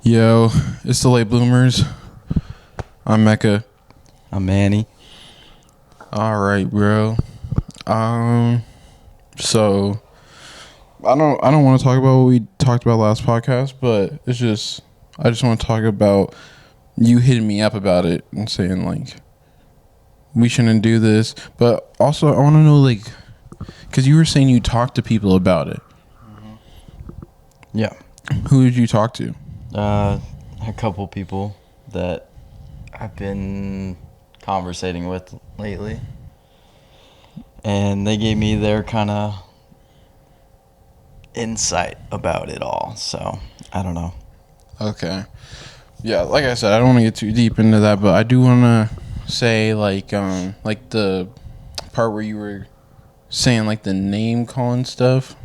Yo, it's the late bloomers. I'm Mecca. I'm Manny. All right, bro. So I don't want to talk about what we talked about last podcast, but I just want to talk about you hitting me up about it and saying like we shouldn't do this, but also I want to know like because you were saying you talked to people about it. Yeah. Who did you talk to? A couple people that I've been conversating with lately. And they gave me their kind of insight about it all. So, I don't know. Okay. Yeah, like I said, I don't want to get too deep into that, but I do want to say like the part where you were saying like the name calling stuff.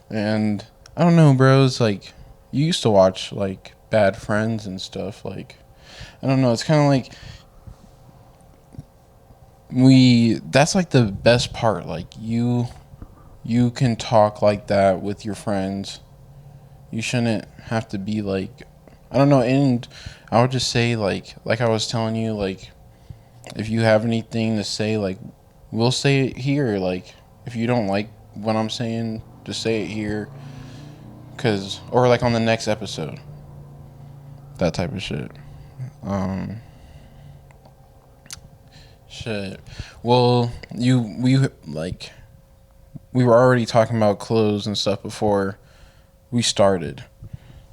And I don't know, bro, it's like you used to watch like Bad Friends and stuff, like I don't know, it's kind of like that's like the best part, like you can talk like that with your friends. You shouldn't have to be like, I don't know. And I would just say like I was telling you, like if you have anything to say, like we'll say it here. Like if you don't like what I'm saying, just say it here, or like on the next episode, that type of shit. Shit. Well, we were already talking about clothes and stuff before we started.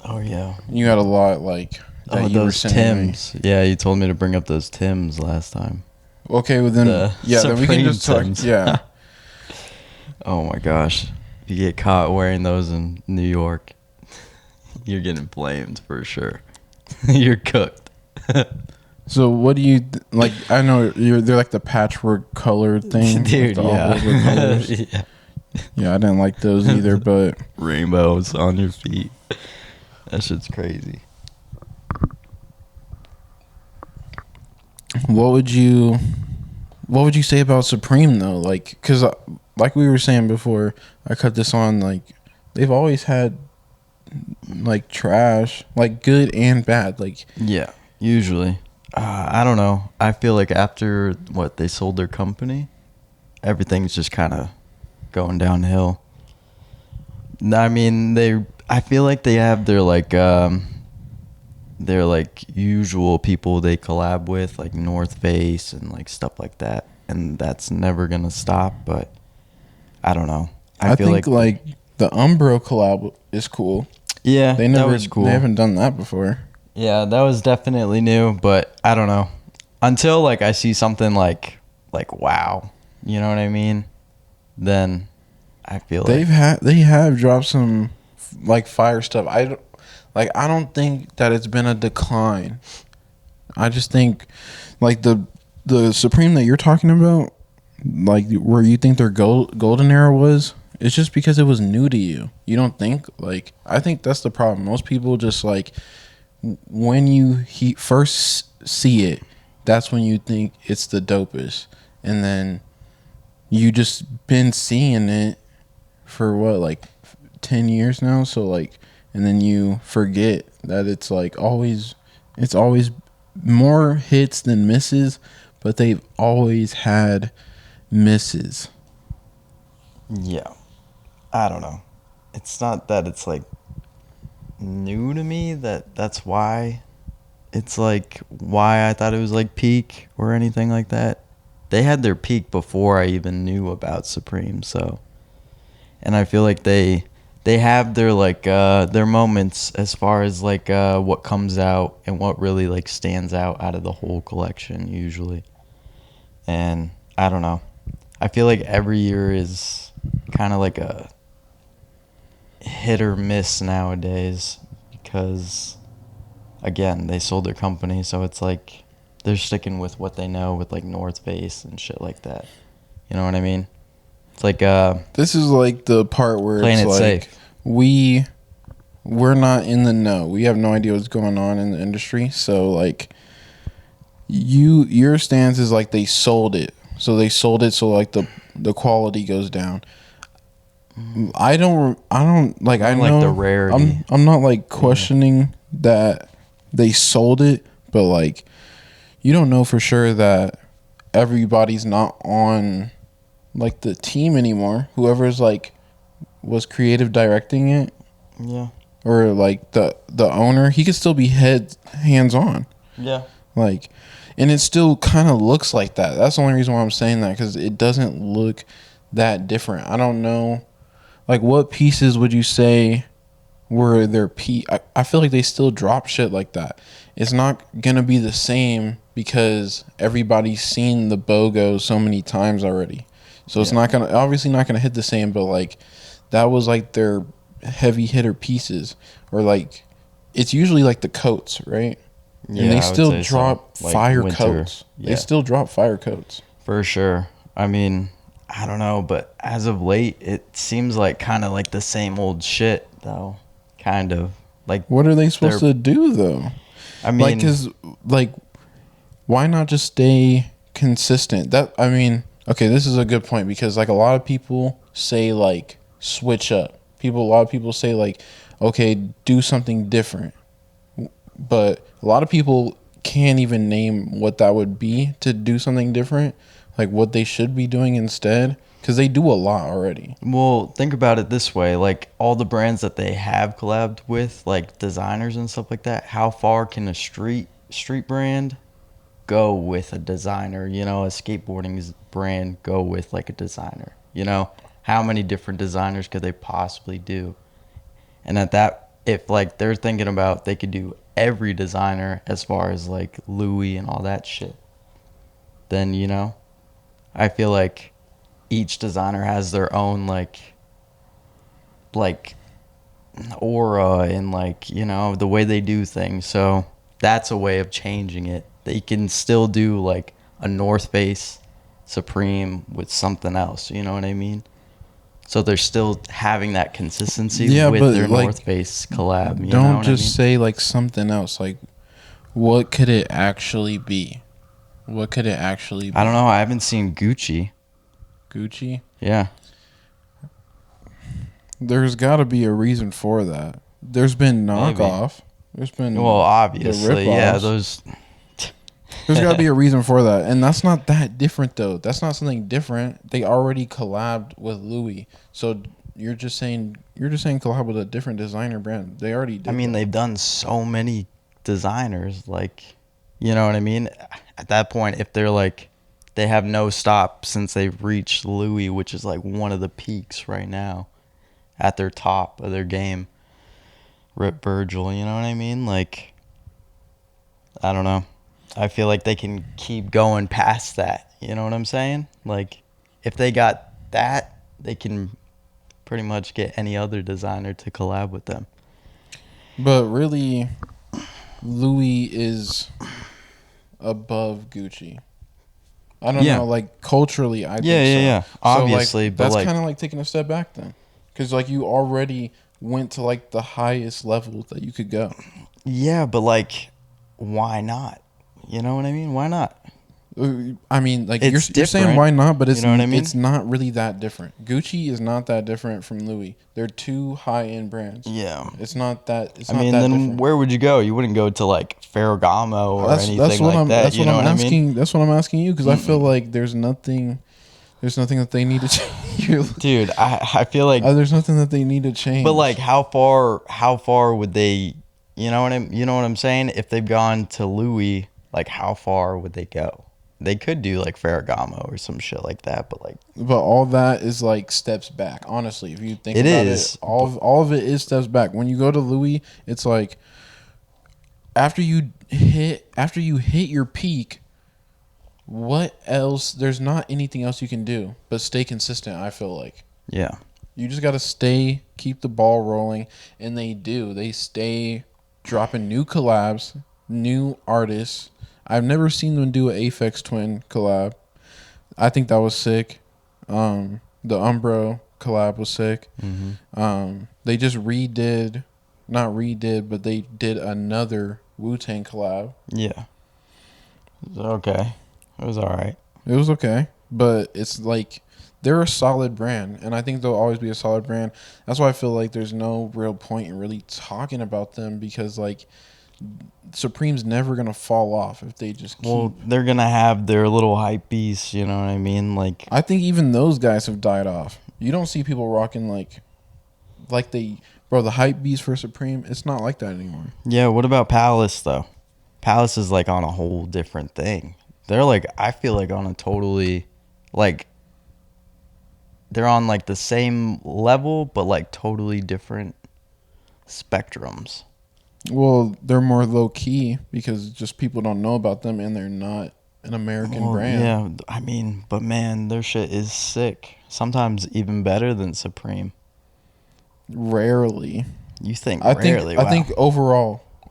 Oh, yeah. You had a lot like that. You those were sending Tims. Yeah, you told me to bring up those Tims last time. Okay, well then, then we can just talk. Tims. Yeah. Oh my gosh. If you get caught wearing those in New York, you're getting blamed for sure. You're cooked. So what do you like? I know they're like the patchwork colored thing, dude. Like Yeah. Yeah. Yeah, I didn't like those either, but rainbows on your feet. That shit's crazy. What would you say about Supreme though? Like, because like we were saying before, I cut this on. Like, they've always had like trash, like good and bad. Like, yeah, usually. I don't know. I feel like after they sold their company, everything's just kind of going downhill. I mean, I feel like they have their usual people they collab with, like North Face and like stuff like that, and that's never gonna stop. But I don't know. I feel think like the Umbro collab is cool. Yeah, that was cool. They haven't done that before. Yeah, that was definitely new, but I don't know. Until like I see something like wow, you know what I mean? Then I feel they have dropped some like fire stuff. I don't think that it's been a decline. I just think like the Supreme that you're talking about, like where you think their golden era was, it's just because it was new to you. You don't think like, I think that's the problem. Most people just like when you first see it, that's when you think it's the dopest, and then you just been seeing it for what, like 10 years now, so like, and then you forget that it's always more hits than misses, but they've always had misses. Yeah, I don't know. It's not that it's like new to me, that's why it's like why I thought it was like peak or anything like that. They had their peak before I even knew about Supreme, so, and I feel like they have their their moments as far as like what comes out and what really like stands out of the whole collection usually. And I don't know. I feel like every year is kind of like a hit or miss nowadays because, again, they sold their company, so it's like they're sticking with what they know with like North Face and shit like that. You know what I mean? It's like this is like the part where playing it's it like safe. we're not in the know. We have no idea what's going on in the industry. So like your stance is like they sold it. So they sold it so like the quality goes down. I don't like, I know like the rarity. I'm not like questioning that they sold it, but like you don't know for sure that everybody's not on like the team anymore. Whoever's like was creative directing it, Yeah. or like the owner, he could still be hands on. Yeah. Like, and it still kind of looks like that. That's the only reason why I'm saying that, because it doesn't look that different. I don't know. Like, what pieces would you say were their I feel like they still drop shit like that. It's not going to be the same because everybody's seen the BOGO so many times already. So it's not going to, obviously not going to hit the same, but like, that was like their heavy hitter pieces. Or like, it's usually like the coats, right? Yeah, And they I would still say so. drop Like fire winter. coats. Yeah. They still drop fire coats. For sure. I mean, I don't know, but as of late, it seems like kind of like the same old shit, though. Kind of. Like, What are they supposed to do, though? I mean, Like, because, like, why not just stay consistent? I mean, okay, this is a good point, because, like, a lot of people say, like, switch up. A lot of people say, like, okay, do something different. But a lot of people can't even name what that would be to do something different, like what they should be doing instead, because they do a lot already. well, think about it this way. Like, all the brands that they have collabed with, like designers and stuff like that, how far can a street brand go with a designer? You know, a skateboarding brand go with, like, a designer? You know, how many different designers could they possibly do? And at that, if like they're thinking about they could do every designer as far as like Louis and all that shit, then, you know, I feel like each designer has their own like aura and, like, you know, the way they do things. So that's a way of changing it. They can still do like a North Face Supreme with something else, you know what I mean? So they're still having that consistency with but their like, North Face collab. You know don't what just I mean? say like something else. Like, what could it actually be? What could it actually be? I don't know. I haven't seen Gucci. Gucci? Yeah. There's got to be a reason for that. There's been Maybe. knockoff. There's been Well, obviously, yeah. rip-offs. Those. There's got to be a reason for that, and that's not that different though. That's not something different. They already collabed with Louis, so you're just saying collab with a different designer brand. They already did. I mean, that. they've done so many designers. Like, you know what I mean? At that point, if they're like, they have no stop since they've reached Louis, which is like one of the peaks right now, at their top of their game. Rip Virgil, you know what I mean? Like, I don't know. I feel like they can keep going past that. You know what I'm saying? Like, if they got that, they can pretty much get any other designer to collab with them. But really, Louis is above Gucci. I don't Yeah. know, like culturally, I think Yeah. so. Obviously, like, but that's like, kind of like taking a step back then, because like you already went to like the highest level that you could go. yeah, but like, why not? You know what I mean? Why not? I mean, like It's you're saying different. why not, but it's You know what I mean? it's not really that different. Gucci is not that different from Louis. They're two high end brands. Yeah. It's not that. It's I not mean, that then different. where would you go? You wouldn't go to like Ferragamo or anything like that. That's You what know I'm what I asking. mean? That's what I'm asking you, because I feel like there's nothing that they need to change. Dude, I feel like, There's nothing that they need to change. but like, how far would they? You know what I'm saying? If they've gone to Louis, like, how far would they go? They could do like Ferragamo or some shit like that, but like, but all that is like steps back. Honestly, if you think It about is. it, all of it is steps back. When you go to Louis, it's like after you hit your peak, what else? There's not anything else you can do but stay consistent. I feel like yeah, you just got to keep the ball rolling, and they do. They stay dropping new collabs, new artists. I've never seen them do an Aphex Twin collab. I think that was sick. The Umbro collab was sick. They just not redid, but they did another Wu-Tang collab. yeah. Okay, it was all right. It was okay, but it's like they're a solid brand, and I think they'll always be a solid brand. That's why I feel like there's no real point in really talking about them because like Supreme's never gonna fall off if they just keep. Well, they're gonna have their little hype beasts, you know what I mean? Like, I think even those guys have died off. You don't see people rocking like they, bro. The hype beast for Supreme, it's not like that anymore. yeah, what about Palace though? Palace is like on a whole different thing. They're like, I feel like on a totally, like, they're on like the same level, but like totally different spectrums. Well, they're more low key because just people don't know about them, and they're not an American Well, brand. yeah, I mean, but man, their shit is sick. Sometimes even better than Supreme. Rarely. You think I rarely? think I Wow. think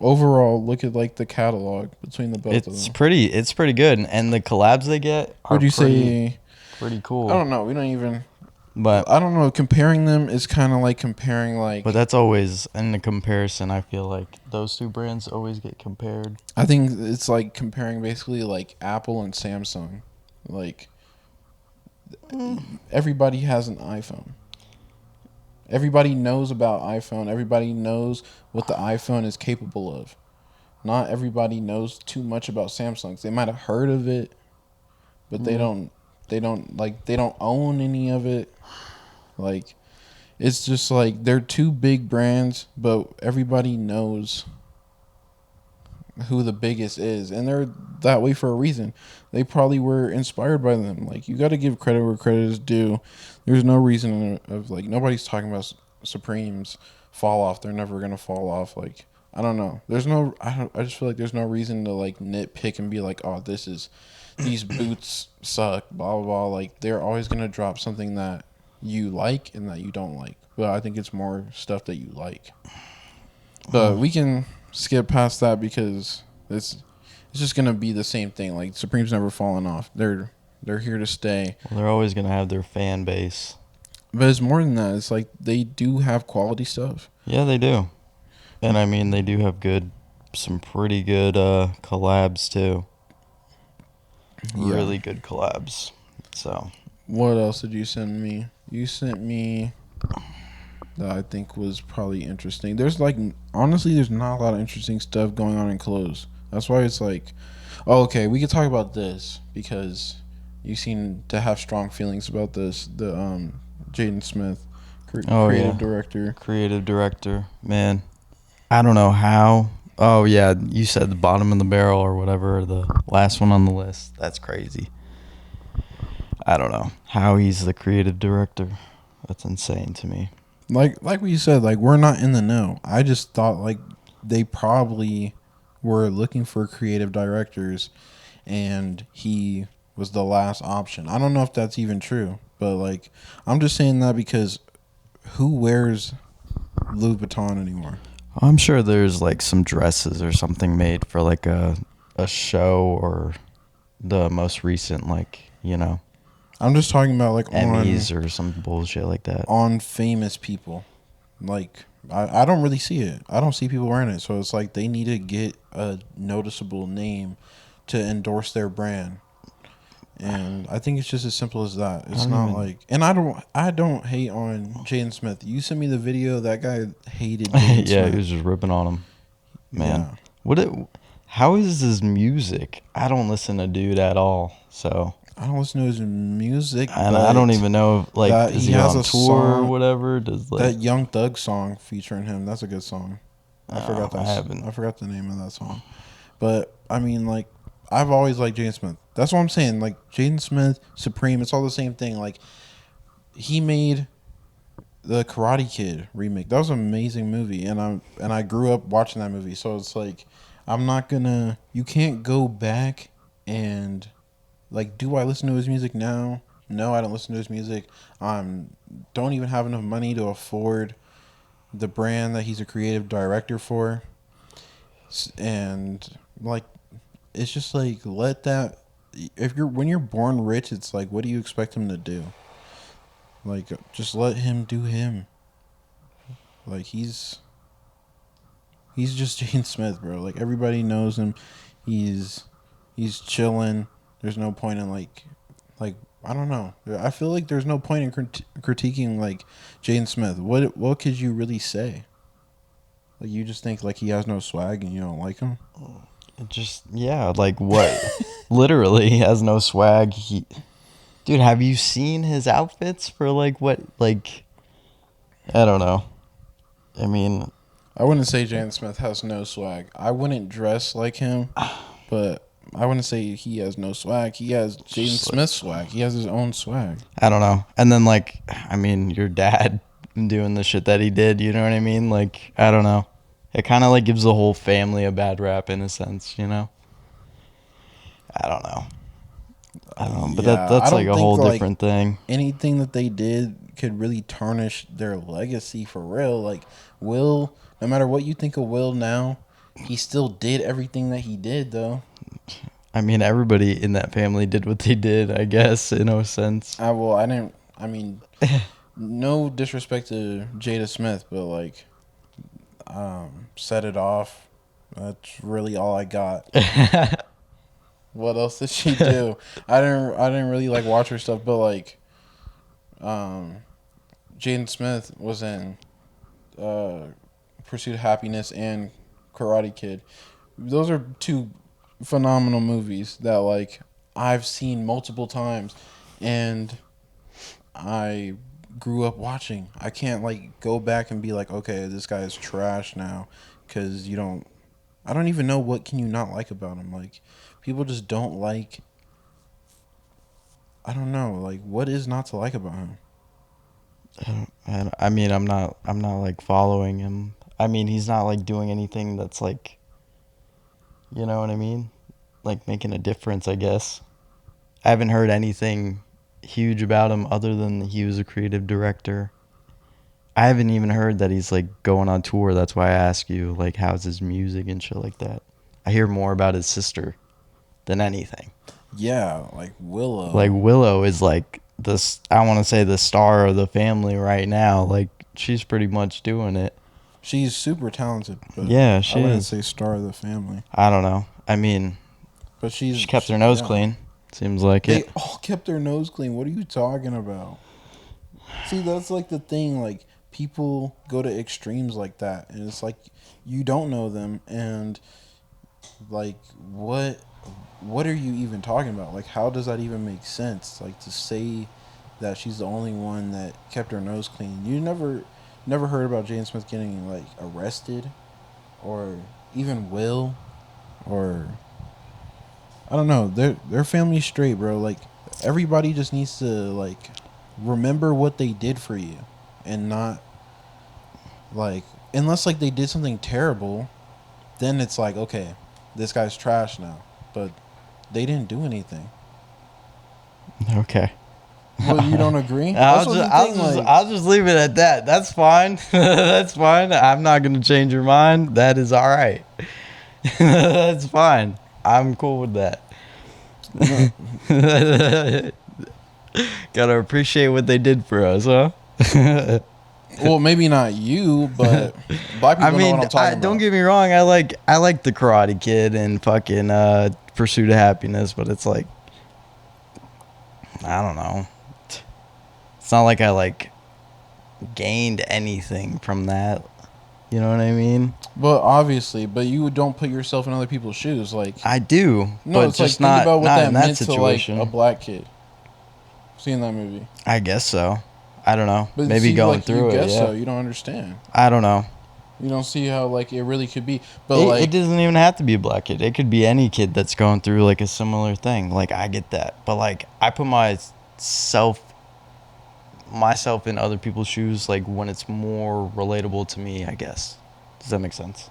overall, look at like the catalog between the both of It's them. pretty good, and the collabs they get are Would you pretty say? pretty I cool. don't know. We don't even. But I don't know. Comparing them is kind of like comparing like. that's always in the comparison. I feel like those two brands always get compared. I think it's like comparing basically like Apple and Samsung. Like everybody has an iPhone. Everybody knows about iPhone. Everybody knows what the iPhone is capable of. Not everybody knows too much about Samsungs. They might have heard of it, but they don't. They don't own any of it. Like it's just like they're two big brands, but everybody knows who the biggest is, and they're that way for a reason. They probably were inspired by them. Like you got to give credit where credit is due. There's no reason of like nobody's talking about Supremes fall off. They're never gonna fall off. Like I don't know. There's no. I just feel like there's no reason to like nitpick and be like, oh, these boots suck. Blah blah blah. Like they're always gonna drop something that you like and that you don't like. But I think it's more stuff that you like. But we can skip past that because it's just gonna be the same thing. Like Supreme's never fallen off. They're here to stay. Well, they're always gonna have their fan base. But it's more than that. It's like they do have quality stuff. Yeah, they do, and I mean they do have some pretty good collabs too. Yeah. Really good collabs. So What else did you send me? You sent me that I think was probably interesting. There's like honestly, there's not a lot of interesting stuff going on in clothes. That's why it's like, oh, okay, we could talk about this because you seem to have strong feelings about this. The Jaden Smith, creative director. creative director, man. I don't know how. Oh yeah, you said the bottom of the barrel or whatever, the last one on the list. That's crazy. I don't know how he's the creative director. That's insane to me. Like what you said, like we're not in the know. I just thought like they probably were looking for creative directors, and he was the last option. I don't know if that's even true, but like I'm just saying that because who wears Louis Vuitton anymore? I'm sure there's like some dresses or something made for like a show or the most recent I'm just talking about like Emmys or some bullshit like that. on famous people. Like I don't really see it. I don't see people wearing it. So it's like they need to get a noticeable name to endorse their brand. And I think it's just as simple as that. It's not like, and I don't hate on Jaden Smith. You sent me the video. That guy hated Jaden Yeah, Smith. he was just ripping on him. Man. Yeah. How is his music? I don't listen to dude at all. So I don't listen to his music. and I don't even know if, like, that is he he has on a tour song- or whatever? Does like that Young Thug song featuring him. That's a good song. I forgot that. I haven't. I forgot the name of that song. But I mean, like, I've always liked Jaden Smith. That's what I'm saying. Like Jaden Smith, Supreme, it's all the same thing. Like he made the Karate Kid remake. That was an amazing movie, and I grew up watching that movie. So it's like I'm not gonna. You can't go back and like. Do I listen to his music now? No, I don't listen to his music. Don't even have enough money to afford the brand that he's a creative director for, and like it's just like let that. If you're when you're born rich, it's like what do you expect him to do? Like just let him do him. Like he's just Jaden Smith, bro. Like everybody knows him. He's chilling. There's no point in like I don't know. I feel like there's no point in critiquing like Jaden Smith. What could you really say? Like you just think like he has no swag and you don't like him? It just, yeah, like what? Literally, he has no swag. Dude, have you seen his outfits for like what? Like, I don't know. I mean, I wouldn't say Jaden Smith has no swag. I wouldn't dress like him, but I wouldn't say he has no swag. He has Jaden just like, Smith swag. He has his own swag. I don't know. And then like, I mean, your dad doing the shit that he did, you know what I mean? Like, I don't know. It kind of like gives the whole family a bad rap in a sense, you know? I don't know. I don't know, but Yeah, I that's don't like a think, whole like, different thing. Anything that they did could really tarnish their legacy for real. Like Will, no matter what you think of Will now, he still did everything that he did though. I mean, everybody in that family did what they did, I guess, in a sense. I didn't. I mean, no disrespect to Jada Smith, but like, set it off. That's really all I got. What else did she do? I didn't really like watch her stuff, but like, Jaden Smith was in Pursuit of Happiness and Karate Kid. Those are two phenomenal movies that like I've seen multiple times, and I grew up watching. I can't like go back and be like, okay, this guy is trash now, because you don't. I don't even know what can you not like about him. Like people just don't like. I don't know. Like what is not to like about him? I mean, I'm not like following him. I mean, he's not like doing anything that's like, you know what I mean? Like making a difference, I guess. I haven't heard anything huge about him other than he was a creative director. I haven't even heard that he's like going on tour. That's why I ask you, like, how's his music and shit like that. I hear more about his sister than anything. Yeah, like Willow. Like Willow is like this. I want to say the star of the family right now. Like she's pretty much doing it. She's super talented. But Yeah, she I wouldn't is. say star of the family. I don't know. I mean, But she kept her nose yeah. clean. Seems like They it. all kept their nose clean. What are you talking about? See, that's like the thing. Like people go to extremes like that, and it's like you don't know them, and like what are you even talking about? Like how does that even make sense? Like to say that she's the only one that kept her nose clean. You never heard about Jane Smith getting like arrested, or even Will, or I don't know. Their family's straight, bro. Like everybody just needs to like remember what they did for you, and not like unless like they did something terrible, then it's like okay, this guy's trash now. But they didn't do anything. Okay. Well, you don't agree? I'll That's what just, the I'll, thing, just, like- I'll just leave it at that. That's fine. That's fine. I'm not going to change your mind. That is all right. That's fine. I'm cool with that. Gotta appreciate what they did for us, huh? Well, maybe not you, but black people I mean, know what I'm talking about. don't get me wrong. I like the Karate Kid and fucking Pursuit of Happiness, but it's like, I don't know. It's not like I like gained anything from that. You know what I mean? But obviously, but you don't put yourself in other people's shoes. Like I do, no, but it's like just think not about what not that in that meant situation. to like a black kid. Seeing that movie, I guess so. I don't know. but Maybe see, going like, through you it. guess Yeah. so. You don't understand. I don't know. You don't see how like it really could be. But It, like it doesn't even have to be a black kid. It could be any kid that's going through like a similar thing. Like I get that, but like I put myself in other people's shoes. Like when it's more relatable to me, I guess. Does that make sense?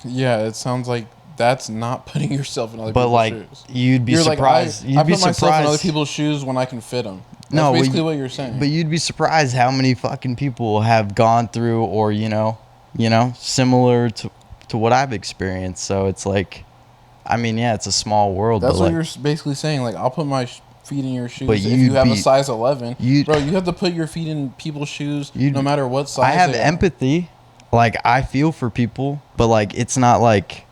yeah, it sounds like that's not putting yourself in other But people's like shoes. you'd be You're surprised. like, You'd I be put myself in other surprised. people's shoes when I can fit them. That's No, basically but what you're saying. But you'd be surprised how many fucking people have gone through, or similar to what I've experienced. So it's like, I mean, yeah, it's a small world. That's but what like, you're basically saying. Like, I'll put my feet in your shoes. But If you'd you have be- a size 11, you'd- bro, you have to put your feet in people's shoes, You'd- no matter what size. I have they are. empathy. Like I feel for people, but like it's not like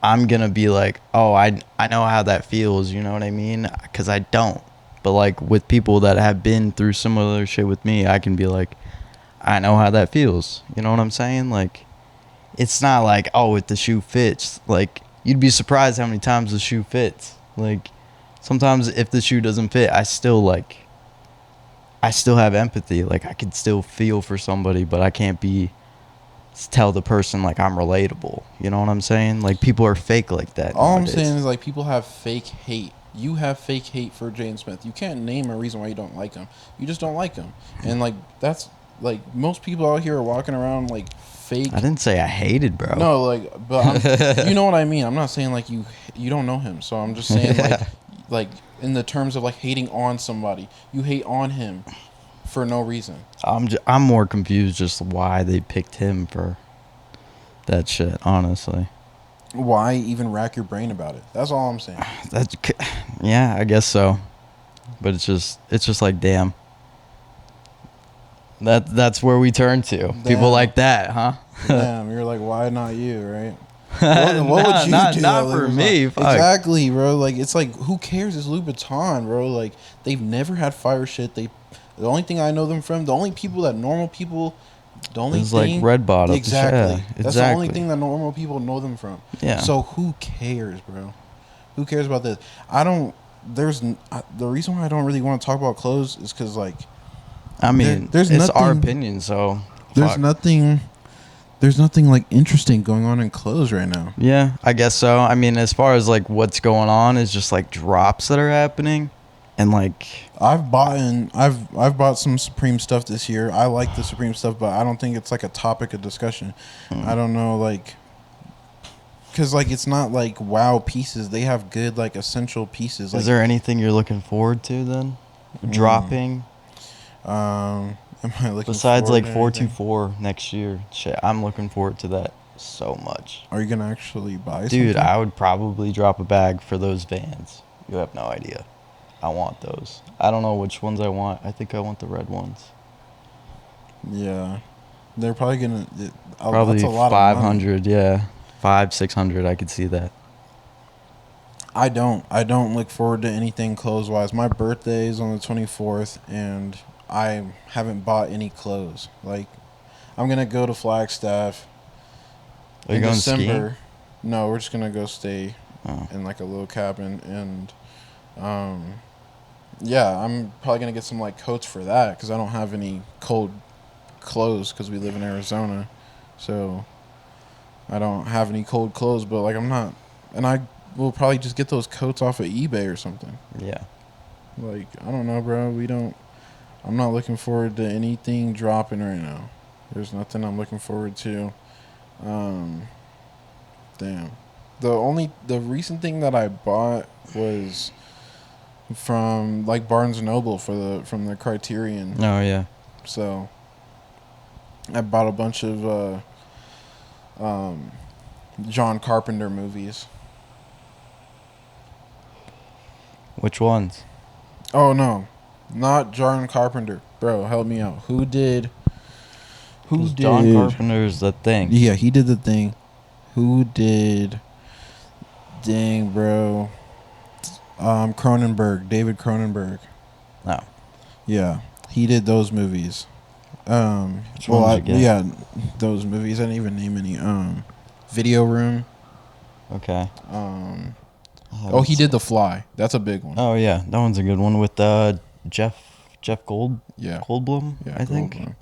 I'm gonna be like, oh, I know how that feels. You know what I mean? Because I don't. But like with people that have been through similar shit with me, I can be like, I know how that feels. You know what I'm saying? Like, it's not like, oh, if the shoe fits. Like, you'd be surprised how many times the shoe fits. Like, sometimes if the shoe doesn't fit, I still have empathy. Like, I can still feel for somebody, but I can't tell the person like I'm relatable. You know what I'm saying? Like, people are fake like that. All nowadays. I'm saying is, like, people have fake hate. You have fake hate for Jaden Smith. You can't name a reason why you don't like him. You just don't like him. And, like, that's, like, most people out here are walking around, like, fake. I didn't say I hated, bro. No, like, but you know what I mean. I'm not saying, like, you don't know him. So I'm just saying, like, in the terms of, like, hating on somebody. You hate on him for no reason. I'm more confused just why they picked him for that shit, honestly. Why even rack your brain about it? That's all I'm saying. Yeah, I guess so. But it's just like, damn. That's where we turn to. Damn. People like that, huh? Damn, you're like, why not you, right? What would you not, do? Not Like, for me. Fuck. Exactly, bro. Like, it's like, who cares? It's Louboutin, bro. Like, they've never had fire shit. The only thing I know them from, the only people that normal people, the only it's thing, like red bottoms. exactly. Yeah, That's the only thing that normal people know them from. Yeah. So who cares, bro? Who cares about this? The reason why I don't really want to talk about clothes is because, like, I mean, there's it's our nothing- opinion, so there's fuck. there's nothing like interesting going on in clothes right now. Yeah, I guess so. I mean, as far as like what's going on is just like drops that are happening, and like I've bought some Supreme stuff this year. I like the Supreme stuff, but I don't think it's like a topic of discussion. I don't know, like, because like it's not like wow pieces. They have good like essential pieces. Like, is there anything you're looking forward to then? Dropping? Am I looking Besides forward like to anything? 424 next year, shit, I'm looking forward to that so much. Are you gonna actually buy? Dude, something? I would probably drop a bag for those Vans. You have no idea. I want those. I don't know which ones I want. I think I want the red ones. Yeah, they're probably gonna. Probably That's a lot 500, yeah. 600, I could see that. I don't look forward to anything clothes wise. My birthday is on the 24th, and I haven't bought any clothes. Like, I'm gonna go to Flagstaff Are you in going December. skiing? No, we're just gonna go stay Oh. in like a little cabin, and yeah, I'm probably gonna get some like coats for that because I don't have any cold clothes because we live in Arizona, so I don't have any cold clothes. But like, I'm not, and I will probably just get those coats off of eBay or something. Yeah. Like, I don't know, bro. I'm not looking forward to anything dropping right now. There's nothing I'm looking forward to. Damn. The recent thing that I bought was from like Barnes and Noble from the Criterion. Oh, yeah. So I bought a bunch of John Carpenter movies. Which ones? Oh no, not John Carpenter, bro. Help me out. Who did? John Carpenter's The Thing. Yeah, he did The Thing. Who did? Dang, bro. Cronenberg, David Cronenberg. Oh. Yeah, he did those movies. Which ones you get? Yeah, those movies. I didn't even name any. Video Room. Okay. Oh, he did The Fly. That's a big one. Oh, yeah. That one's a good one with Jeff Goldblum, Yeah, I think. Goldblum.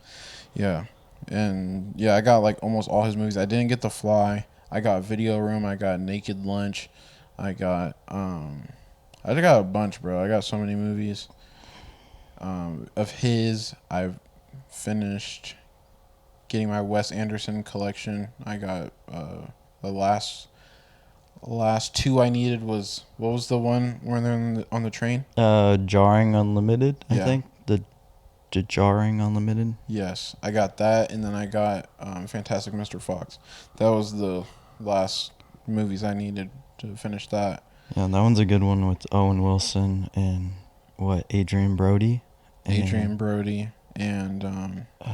Yeah, and yeah, I got like almost all his movies. I didn't get The Fly. I got Video Room. I got Naked Lunch. I got I got a bunch, bro. I got so many movies. Of his, I've finished getting my Wes Anderson collection. I got the last two I needed was, what was the one when they're on the train? Jarring Unlimited, I Yeah. think. The Jarring Unlimited. Yes, I got that, and then I got Fantastic Mr. Fox. That was the last movies I needed to finish that. Yeah, that one's a good one with Owen Wilson and Adrian Brody. Adrian Brody and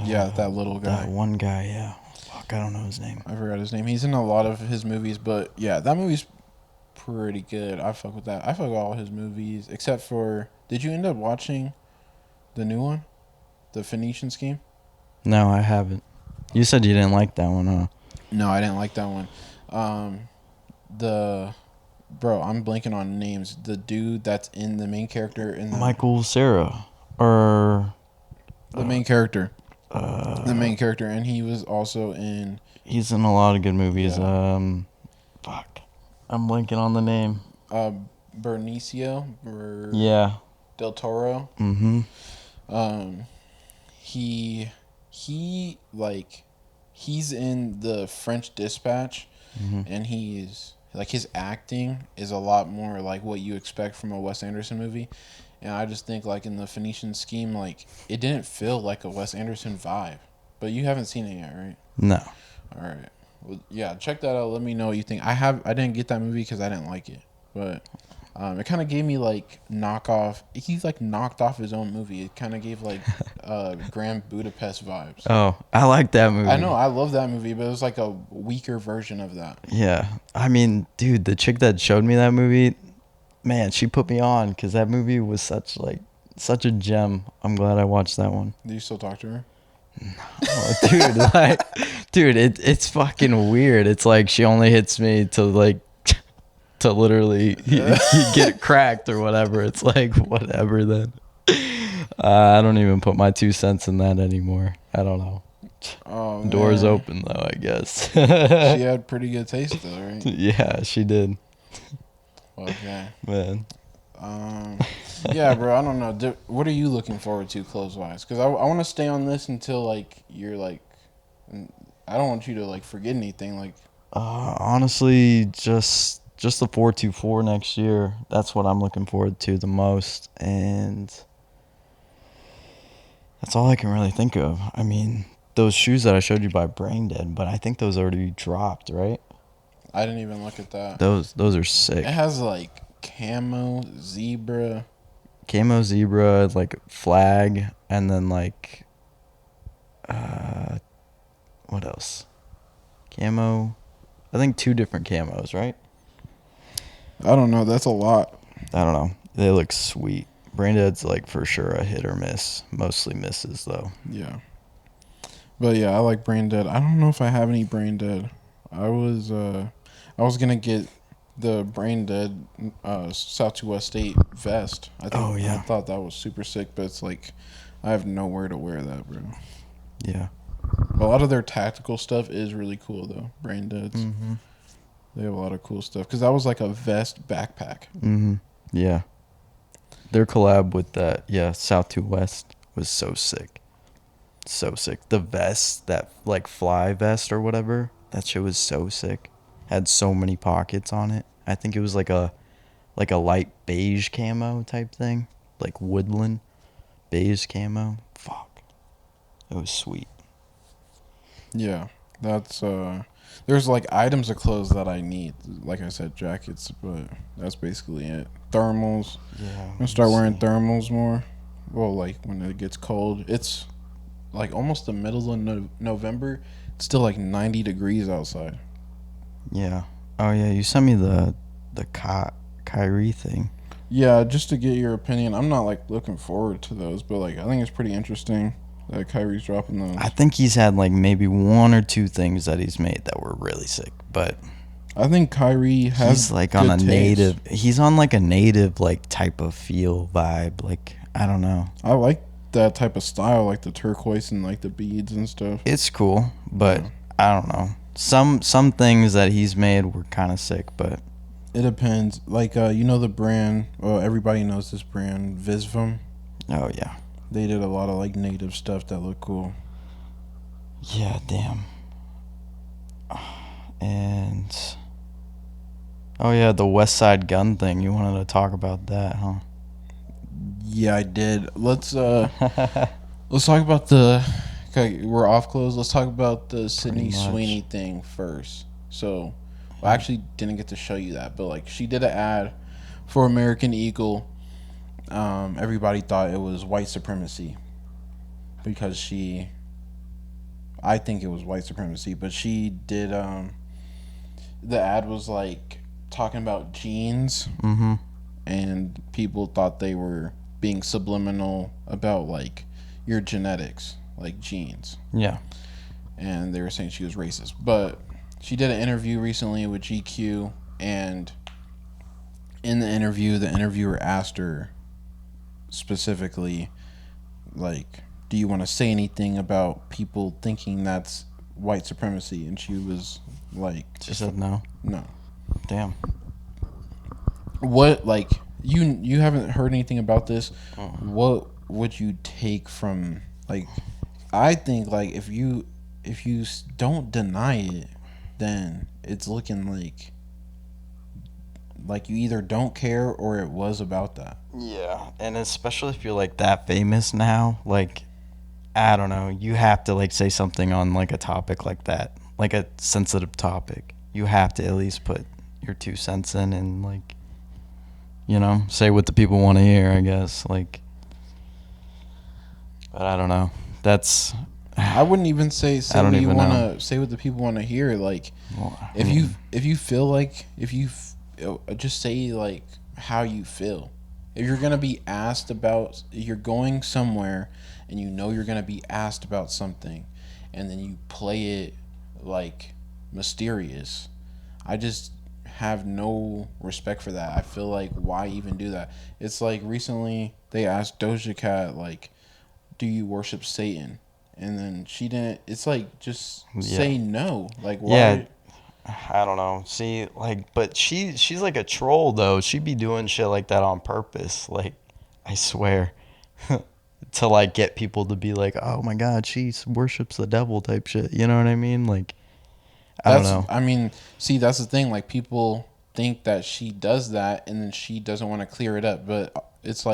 yeah, that little guy. That one guy, yeah. Fuck, I don't know his name. I forgot his name. He's in a lot of his movies, but yeah, that movie's pretty good. I fuck with that. I fuck with all his movies except for. Did you end up watching the new one, the Phoenician Scheme? No, I haven't. You said you didn't like that one, huh? No, I didn't like that one. The bro, I'm blanking on names. The dude that's in the main character in the Michael Cera, or the main character, uh, the main character, and he was also in. he's in a lot of good movies. Yeah. Fuck, I'm blanking on the name. Uh, Benicio Yeah. del Toro. Mm-hmm. Um, he like he's in the French Dispatch, Mm-hmm. and he's like his acting is a lot more like what you expect from a Wes Anderson movie, and I just think like in the Phoenician Scheme, like it didn't feel like a Wes Anderson vibe. But you haven't seen it yet, right? No. All right. Well, yeah, check that out. Let me know what you think. I didn't get that movie because I didn't like it, but it kind of gave me like knockoff. He like knocked off his own movie. It kind of gave like Grand Budapest vibes. Oh, I like that movie. I know I love that movie, but it was like a weaker version of that. Yeah. I mean, dude, the chick that showed me that movie, man, she put me on because that movie was such a gem. I'm glad I watched that one. Do you still talk to her? Oh, dude, it's fucking weird. It's like she only hits me to literally get cracked or whatever. It's like whatever then. I don't even put my 2 cents in that anymore. I don't know. Oh, Doors man. open though, I guess. She had pretty good taste though, right? Yeah, she did. Okay. Man. Yeah, bro. I don't know. What are you looking forward to, clothes wise? Because I want to stay on this until like you're like. I don't want you to like forget anything. Like, Honestly, just the 424 next year. That's what I'm looking forward to the most, and that's all I can really think of. I mean, those shoes that I showed you by Brain Dead, but I think those already dropped, right? I didn't even look at that. Those are sick. It has like camo, zebra. Camo zebra, like flag, and then like what else? Camo. I think 2 different camos, right? I don't know. That's a lot. I don't know. They look sweet. Brain Dead's like for sure a hit or miss. Mostly misses though. Yeah. But yeah, I like Brain Dead. I don't know if I have any Brain Dead. I was gonna get the Brain Dead South to West State vest. Oh, yeah. I thought that was super sick, but it's like I have nowhere to wear that, bro. Yeah. A lot of their tactical stuff is really cool though. Brain Dead's. Mm-hmm. They have a lot of cool stuff because that was like a vest backpack. Mm-hmm. Yeah. Their collab with that, South to West was so sick. So sick. The vest, that like fly vest or whatever, that shit was so sick. Had so many pockets on it. I think it was like a light beige camo type thing. Like woodland beige camo. Fuck. It was sweet. Yeah, that's there's like items of clothes that I need. Like I said, jackets, but that's basically it. Thermals. Yeah. I'm gonna start wearing thermals more. Well, like when it gets cold, it's like almost the middle of November. It's still like 90 degrees outside. Yeah. Oh yeah, you sent me the Kyrie thing. Yeah, just to get your opinion, I'm not like looking forward to those, but like I think it's pretty interesting that Kyrie's dropping those. I think he's had like maybe 1 or 2 things that he's made that were really sick, but I think Kyrie has. he's like on a good taste. native. He's on like a native like type of feel vibe. Like I don't know. I like that type of style, like the turquoise and like the beads and stuff. It's cool, but Yeah. I don't know. Some things that he's made were kind of sick, but It depends. Like you know the brand. Well, everybody knows this brand, Visvim. oh yeah, They did a lot of like native stuff that looked cool. yeah, damn. And oh yeah, the West Side Gun thing. You wanted to talk about that, huh? Yeah, I did. Let's talk about the. Okay, we're off close. Let's talk about the Sydney much. Sweeney thing first. So, I actually didn't get to show you that, but like she did an ad for American Eagle. Everybody thought it was white supremacy because she. I think it was white supremacy, but she did. The ad was like talking about genes, Mm-hmm. and people thought they were being subliminal about like your genetics, like genes, Yeah. and they were saying she was racist. But she did an interview recently with GQ, and in the interview, the interviewer asked her specifically, like, do you want to say anything about people thinking that's white supremacy? And she was like, She said no. no. Damn. What, like, you haven't heard anything about this? Uh-uh. What would you take from, like, I think, like, if you don't deny it, then it's looking like you either don't care or it was about that. Yeah, and especially if you're like that famous now, like I don't know, you have to like say something on like a topic like that, like a sensitive topic. You have to at least put your 2 cents in and like, say what the people want to hear, I guess. Like, but I don't know. That's I wouldn't even say I don't what you even want know. to say what the people want to hear. Like, well, if you feel like just say like how you feel. If you're gonna be asked about, you're going somewhere and you know you're gonna be asked about something, and then you play it like mysterious. I just have no respect for that. I feel like why even do that? It's like recently they asked Doja Cat like, do you worship Satan? And then she didn't. It's like just say no. Like why? yeah, I don't know. See, like, but she's like a troll though. She be doing shit like that on purpose. Like, I swear, to like get people to be like, oh my god, she worships the devil type shit. You know what I mean? Like, I don't That's, know. I mean, see, that's the thing. Like people think that she does that, and then she doesn't want to clear it up. But it's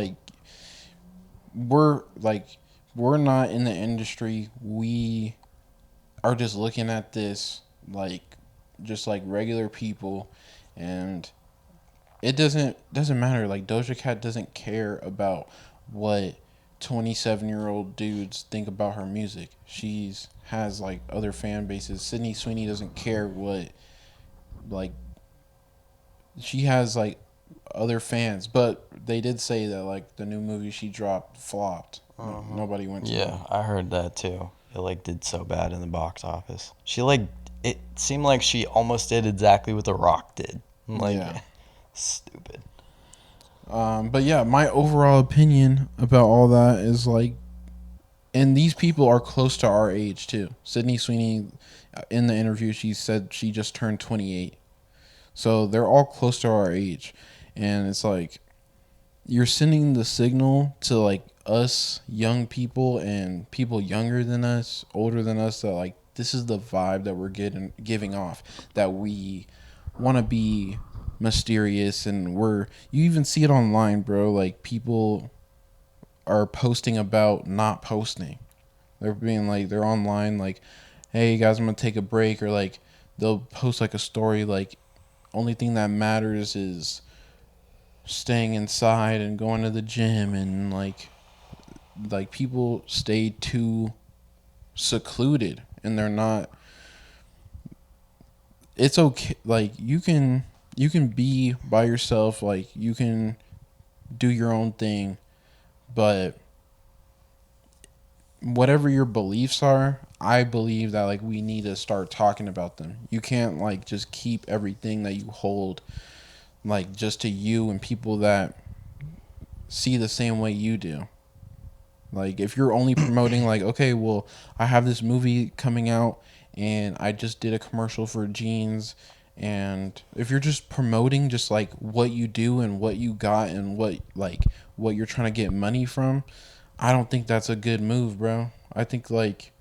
we're like we're not in the industry. We are just looking at this like just like regular people, and it doesn't matter. Like Doja Cat doesn't care about what 27-year-old dudes think about her music. She's has like other fan bases. Sydney Sweeney doesn't care what, like, she has like other fans, but they did say that like the new movie she dropped flopped. Nobody went to it. Yeah, I heard that too. It like did so bad in the box office. She like it seemed like she almost did exactly what The Rock did. Like, Yeah. stupid. But yeah, my overall opinion about all that is like, and these people are close to our age too. Sydney Sweeney, in the interview, she said she just turned 28. So they're all close to our age. And it's like, you're sending the signal to like us young people and people younger than us, older than us, that like this is the vibe that we're giving off, that we want to be mysterious, and you even see it online, bro. Like people are posting about not posting. They're being like, they're online like, hey guys, I'm gonna take a break, or like they'll post like a story like, only thing that matters is staying inside and going to the gym, and like people stay too secluded, and they're not. It's okay, like you can be by yourself, like you can do your own thing, but whatever your beliefs are, I believe that like we need to start talking about them. You can't like just keep everything that you hold like just to you and people that see the same way you do. Like if you're only promoting like, okay, well, I have this movie coming out and I just did a commercial for jeans, and if you're just promoting just like what you do and what you got and what you're trying to get money from, I don't think that's a good move, bro. I think like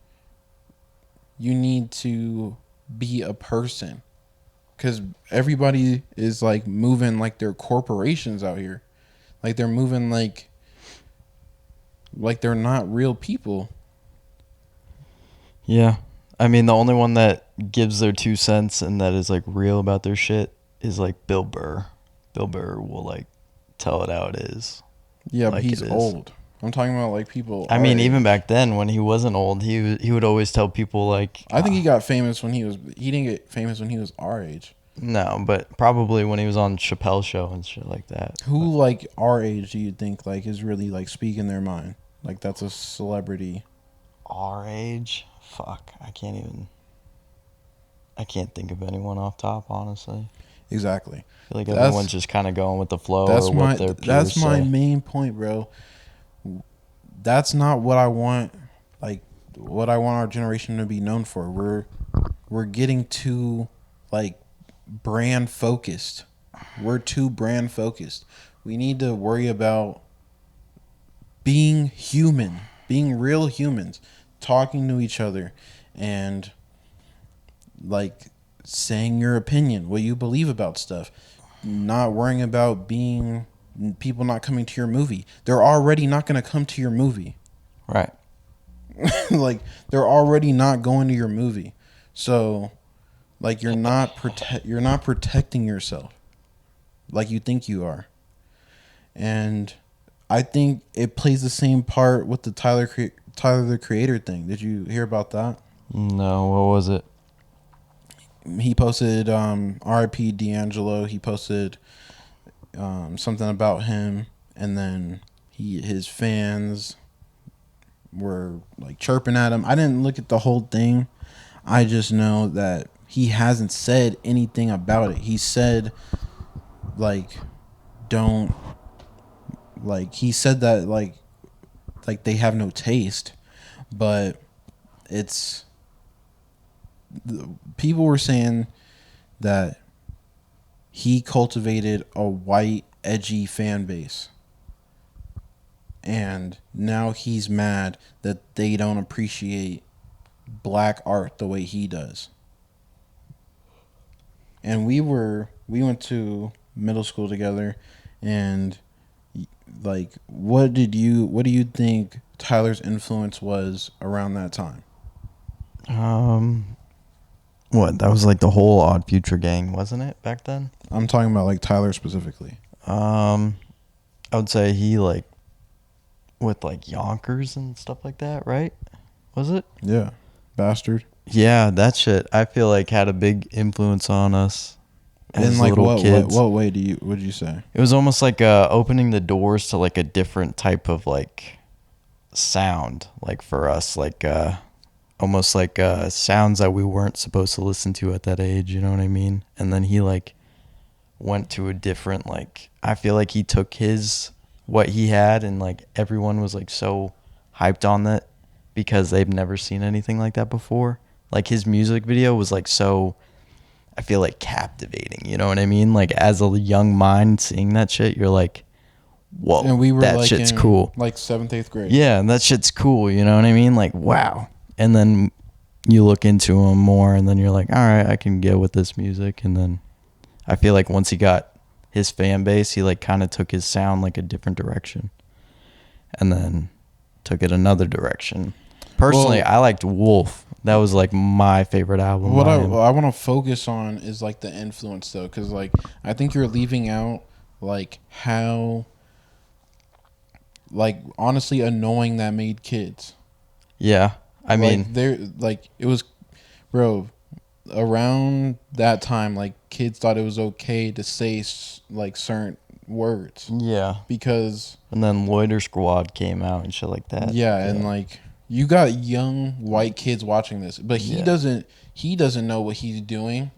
you need to be a person, cuz everybody is like moving like they're corporations out here. Like they're moving like they're not real people. Yeah. I mean, the only one that gives their 2 cents and that is like real about their shit is like Bill Burr. Bill Burr will like tell it how it is. Yeah, but Like he's it is. old. I'm talking about like people. I our mean, age. even back then when he wasn't old, he would always tell people like, I think he got famous when he didn't get famous when he was our age. No, but probably when he was on Chappelle's show and shit like that. Who like our age do you think like is really like speaking their mind? Like that's a celebrity. Our age? Fuck, I can't think of anyone off top, honestly. Exactly. I feel like That's everyone's just kind of going with the flow or what their peers that's my say. main point, bro. That's not what I want. Like what I want our generation to be known for. We're getting too like brand focused. We're too brand focused. We need to worry about being human, being real humans, talking to each other, and like saying your opinion, what you believe about stuff. Not worrying about being people not coming to your movie. They're already not going to come to your movie. Right. Like they're already not going to your movie. So like you're not protecting yourself like you think you are. And I think it plays the same part with the Tyler the Creator thing. Did you hear about that? No, what was it? He posted R.I.P. D'Angelo. He posted something about him, and then his fans were like chirping at him. I didn't look at the whole thing. I just know that he hasn't said anything about it. He said like don't like he said that like they have no taste, but it's people were saying that he cultivated a white edgy fan base, and now he's mad that they don't appreciate black art the way he does. And we went to middle school together, and like what do you think Tyler's influence was around that time? What? That was like the whole Odd Future gang, wasn't it, back then? I'm talking about like Tyler specifically. I would say he like with like Yonkers and stuff like that, right? Was it? Yeah. Bastard. Yeah, that shit I feel like had a big influence on us In as like little kids. what way would you say? It was almost like opening the doors to like a different type of like sound, like for us, like almost like sounds that we weren't supposed to listen to at that age. You know what I mean? And then he like went to a different like. I feel like he took his what he had, and like everyone was like so hyped on that because they've never seen anything like that before. Like his music video was like so. I feel like captivating. You know what I mean? Like as a young mind seeing that shit, you're like, whoa, And we were that like shit's in cool. like 7th, 8th grade. Yeah, and that shit's cool. You know what I mean? Like, wow. And then you look into him more, and then you're like, all right, I can get with this music. And then I feel like once he got his fan base, he like kind of took his sound like a different direction, and then took it another direction. Personally, Well, I liked Wolf. That was like my favorite album. what by I him. want to focus on is like the influence though, because like I think you're leaving out like how like honestly annoying that made kids. Yeah, I mean, like, they're like it was, bro. Around that time, like kids thought it was okay to say like certain words yeah. because And then Loiter Squad came out and shit like that. yeah, and like you got young white kids watching this, but Yeah. he doesn't know what he's doing,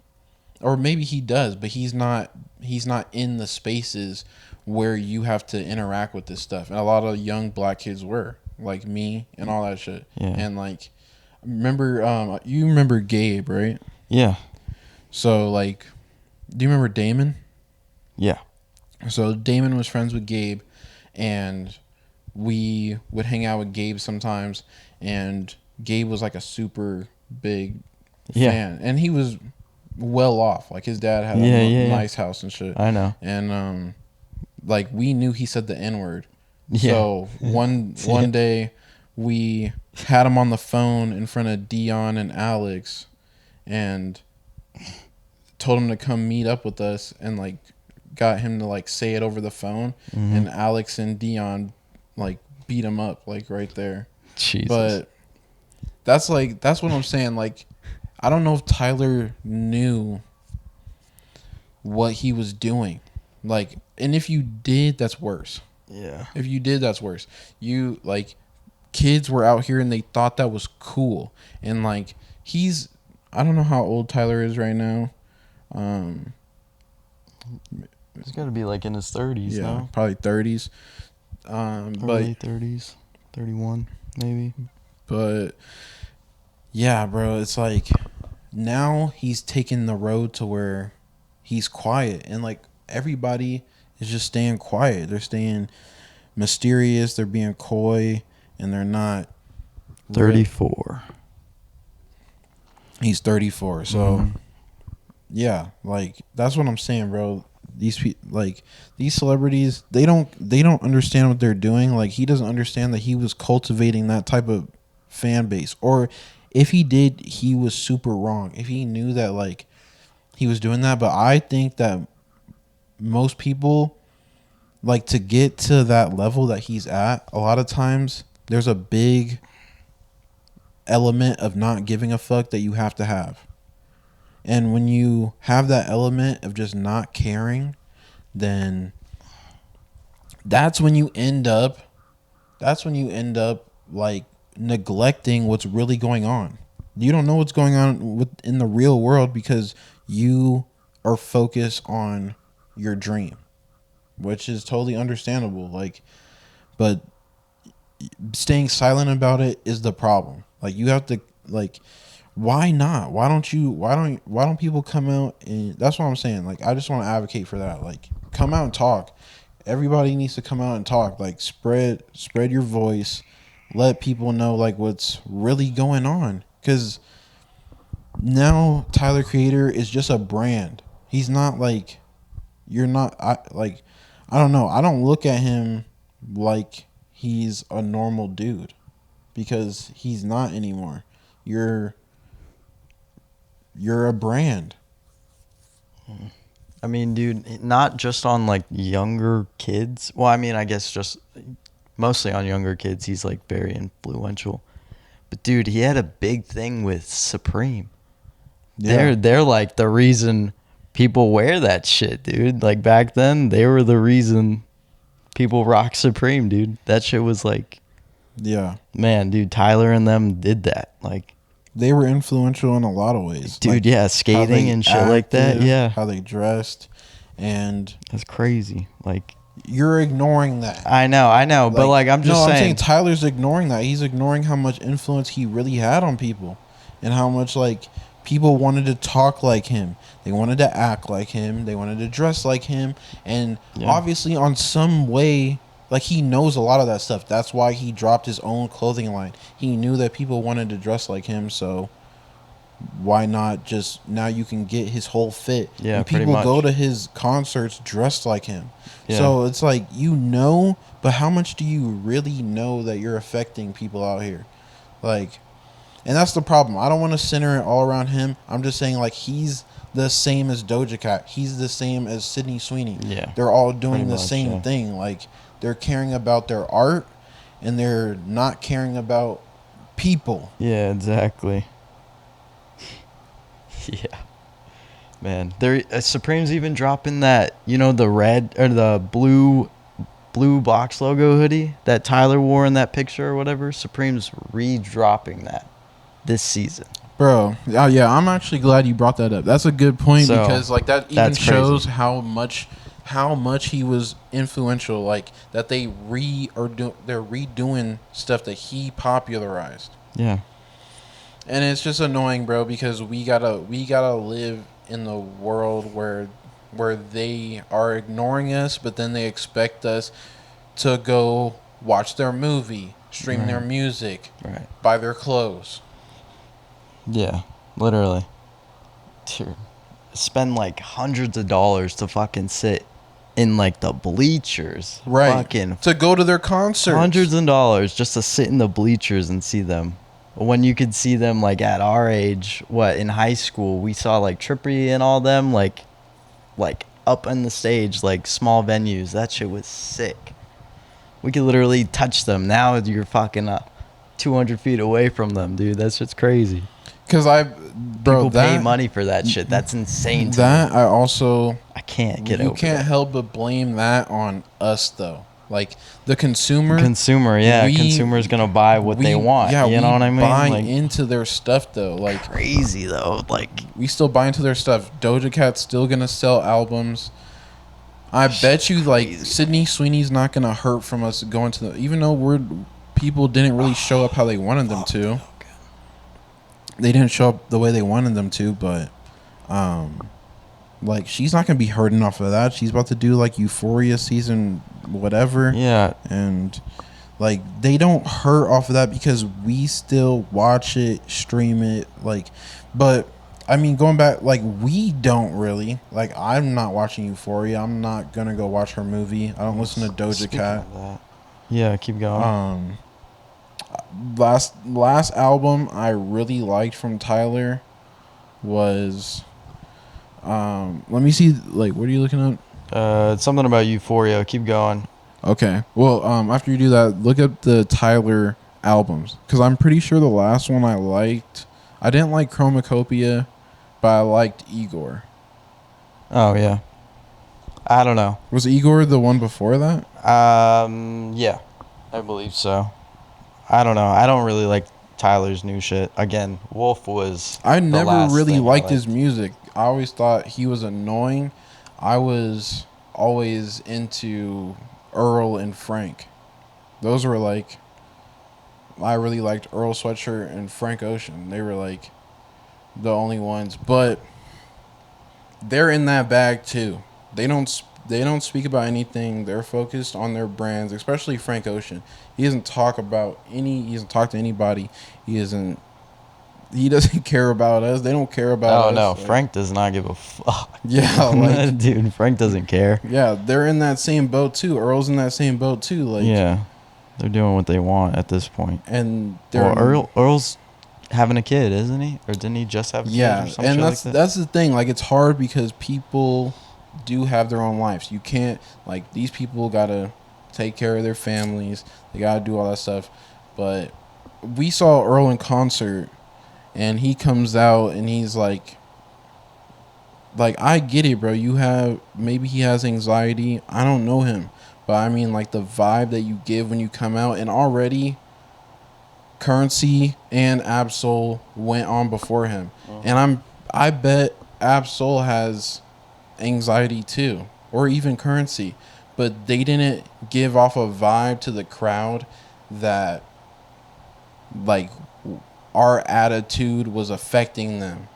or maybe he does, but he's not in the spaces where you have to interact with this stuff, and a lot of young black kids were like me and all that shit, Yeah. and like you remember Gabe, right? Yeah. So like, do you remember Damon? Yeah. So Damon was friends with Gabe, and we would hang out with Gabe sometimes, and Gabe was like a super big Yeah. fan, and he was well off. Like his dad had Yeah, a yeah, yeah. nice house and shit, I know. and like we knew he said the N word. Yeah. So one day we had him on the phone in front of Dion and Alex, and told him to come meet up with us, and like got him to like say it over the phone, Mm-hmm. and Alex and Dion like beat him up like right there. Jesus. But that's what I'm saying. Like I don't know if Tyler knew what he was doing. Like, and if you did, that's worse. Yeah. If you did, that's worse. You like kids were out here and they thought that was cool. And like I don't know how old Tyler is right now. He's got to be like in his 30s now. Probably 30s. Early 30s, 31 maybe. But yeah, bro, it's like now he's taking the road to where he's quiet, and like everybody is just staying quiet. They're staying mysterious, they're being coy, and they're not 34. He's 34. So yeah, like that's what I'm saying, bro. These celebrities, they don't understand what they're doing. Like he doesn't understand that he was cultivating that type of fan base, or if he did, he was super wrong. If he knew that like he was doing that, but I think that most people, like, to get to that level that he's at, a lot of times there's a big element of not giving a fuck that you have to have. And when you have that element of just not caring, then that's when you end up like neglecting what's really going on. You don't know what's going on in the real world because you are focused on your dream, which is totally understandable. Like, but staying silent about it is the problem. Like, you have to, like, why not? Why don't people come out? And that's what I'm saying. Like, I just want to advocate for that. Like, come out and talk. Everybody needs to come out and talk. Like, spread your voice. Let people know like what's really going on. Because now Tyler Creator is just a brand. He's not like, you're not. I don't know. I don't look at him like he's a normal dude, because he's not anymore. You're a brand. I mean, dude, not just on like younger kids. Well, I mean, I guess just mostly on younger kids. He's like very influential. But dude, he had a big thing with Supreme. Yeah. They're like the reason people wear that shit, dude. Like back then, they were the reason people rock Supreme, dude. That shit was like, yeah, man, dude, Tyler and them did that. Like, they were influential in a lot of ways, dude. Like, Yeah, skating and shit like that. Yeah, how they dressed, and that's crazy. Like, you're ignoring that. I know, but like I'm saying Tyler's ignoring that. He's ignoring how much influence he really had on people, and how much like people wanted to talk like him. They wanted to act like him. They wanted to dress like him, and obviously, on some way, like, he knows a lot of that stuff. That's why he dropped his own clothing line. He knew that people wanted to dress like him, so why not just, now you can get his whole fit. Yeah, and pretty people much. go to his concerts dressed like him. Yeah. So it's like, but how much do you really know that you're affecting people out here? Like, and that's the problem. I don't want to center it all around him. I'm just saying, like, he's the same as Doja Cat. He's the same as Sydney Sweeney. Yeah, They're all doing pretty the much, same yeah. thing. Like, they're caring about their art, and they're not caring about people. Yeah, exactly. Yeah, man. There, Supreme's even dropping that, the red or the blue box logo hoodie that Tyler wore in that picture or whatever. Supreme's re-dropping that this season. Bro, yeah, I'm actually glad you brought that up. That's a good point, So, because like that even that's shows crazy. how much he was influential. Like, that they're redoing stuff that he popularized. Yeah. And it's just annoying, bro, because we gotta live in the world where they are ignoring us, but then they expect us to go watch their movie, stream their music, Right. buy their clothes. Yeah, literally. Dude, spend like hundreds of dollars to fucking sit in like the bleachers. Right. Fucking To go to their concerts. hundreds of dollars just to sit in the bleachers and see them. When you could see them like at our age, in high school, we saw like Trippie and all them like up on the stage, like small venues. That shit was sick. We could literally touch them. Now you're fucking 200 feet away from them, dude. That's just crazy. Because Bro, People pay that money for that shit. That's insane to me. that I also I can't get you over can't that. help but blame that on us though. Like the consumer, Consumer, yeah. we Consumer's gonna buy what they want. Yeah, you know we what I mean? buy Like, into their stuff though. Like crazy though. Like, we still buy into their stuff. Doja Cat's still gonna sell albums. I bet you like crazy. Sydney Sweeney's not gonna hurt from us going to the, even though people didn't really show up how they wanted them to. They didn't show up the way they wanted them to, but like she's not gonna be hurting off of that. She's about to do like Euphoria season whatever. yeah. And like they don't hurt off of that because we still watch it, stream it, like. But I mean, going back, like we don't really like. I'm not watching Euphoria. I'm not gonna go watch her movie. I don't listen to Doja Speaking Cat. of that, yeah, keep going. Last album I really liked from Tyler was let me see, like, what are you looking up? It's something about Euphoria. Keep going. Okay. Well, after you do that, look up the Tyler albums because I'm pretty sure the last one I liked, I didn't like Chromacopia, but I liked Igor. Oh yeah. I don't know. Was Igor the one before that? Yeah, I believe so. I don't know. I don't really like Tyler's new shit. Again, Wolf was. I the never last really thing I liked his music. I always thought he was annoying. I was always into Earl and Frank. Those were like, I really liked Earl Sweatshirt and Frank Ocean. They were like the only ones, but they're in that bag too. They don't speak about anything. They're focused on their brands, especially Frank Ocean. He doesn't talk to anybody. He doesn't care about us. They don't care about us. Oh no, Like, Frank does not give a fuck. Yeah, like, dude, Frank doesn't care. yeah, they're in that same boat too. Earl's in that same boat too. Like, Yeah, they're doing what they want at this point. and they're Well, Earl's having a kid, isn't he? Or didn't he just have a kid? yeah, Or some and shit that's like that? that's the thing. Like, it's hard because people do have their own lives. You can't, like, these people gotta take care of their families. They gotta do all that stuff. But we saw Earl in concert, and he comes out and he's like, I get it, bro. Maybe he has anxiety. I don't know him, but I mean, like, the vibe that you give when you come out, and already Currency and Absol went on before him, and I bet Absol has anxiety too, or even Currency, but they didn't give off a vibe to the crowd that, like, our attitude was affecting them.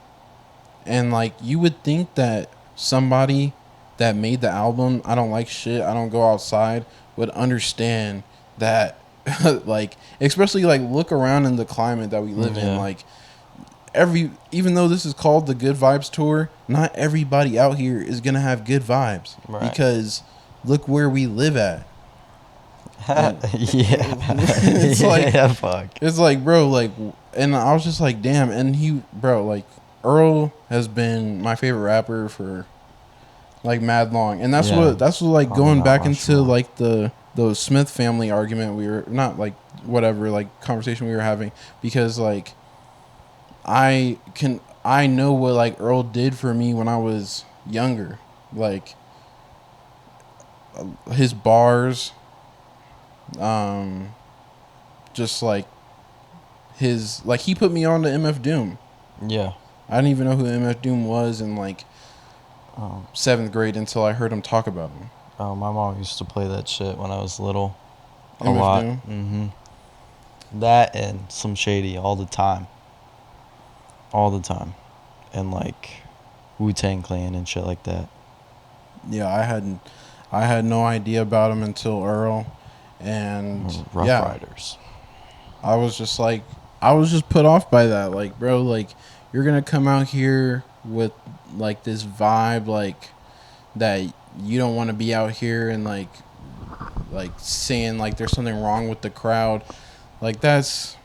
And like, you would think that somebody that made the album I Don't Like Shit, I Don't Go Outside would understand that. Like, especially, like, look around in the climate that we live in. Yeah. Like, even though this is called the Good Vibes Tour, not everybody out here is gonna have good vibes. Right. Because look where we live at. Yeah. It's like, yeah, fuck. it's like, bro, like, and I was just like, damn. And like, Earl has been my favorite rapper for like mad long, and that's Yeah. what like, Oh, going not back much into more. like the Smith family argument we were not, like, whatever, like, conversation we were having, because like I know what, like, Earl did for me when I was younger, like his bars, just like he put me on to MF Doom. Yeah. I didn't even know who MF Doom was in like Oh, 7th grade until I heard him talk about him. oh, my mom used to play that shit when I was little. A MF lot. Doom? Mm-hmm. That and Slim Shady all the time. All the time. And like Wu-Tang Clan and shit like that. Yeah, I had no idea about him until Earl, and Rough yeah, Riders. I was just put off by that. Like, bro, like, you're gonna come out here with like this vibe, like, that you don't want to be out here, and like saying like there's something wrong with the crowd. Like, that's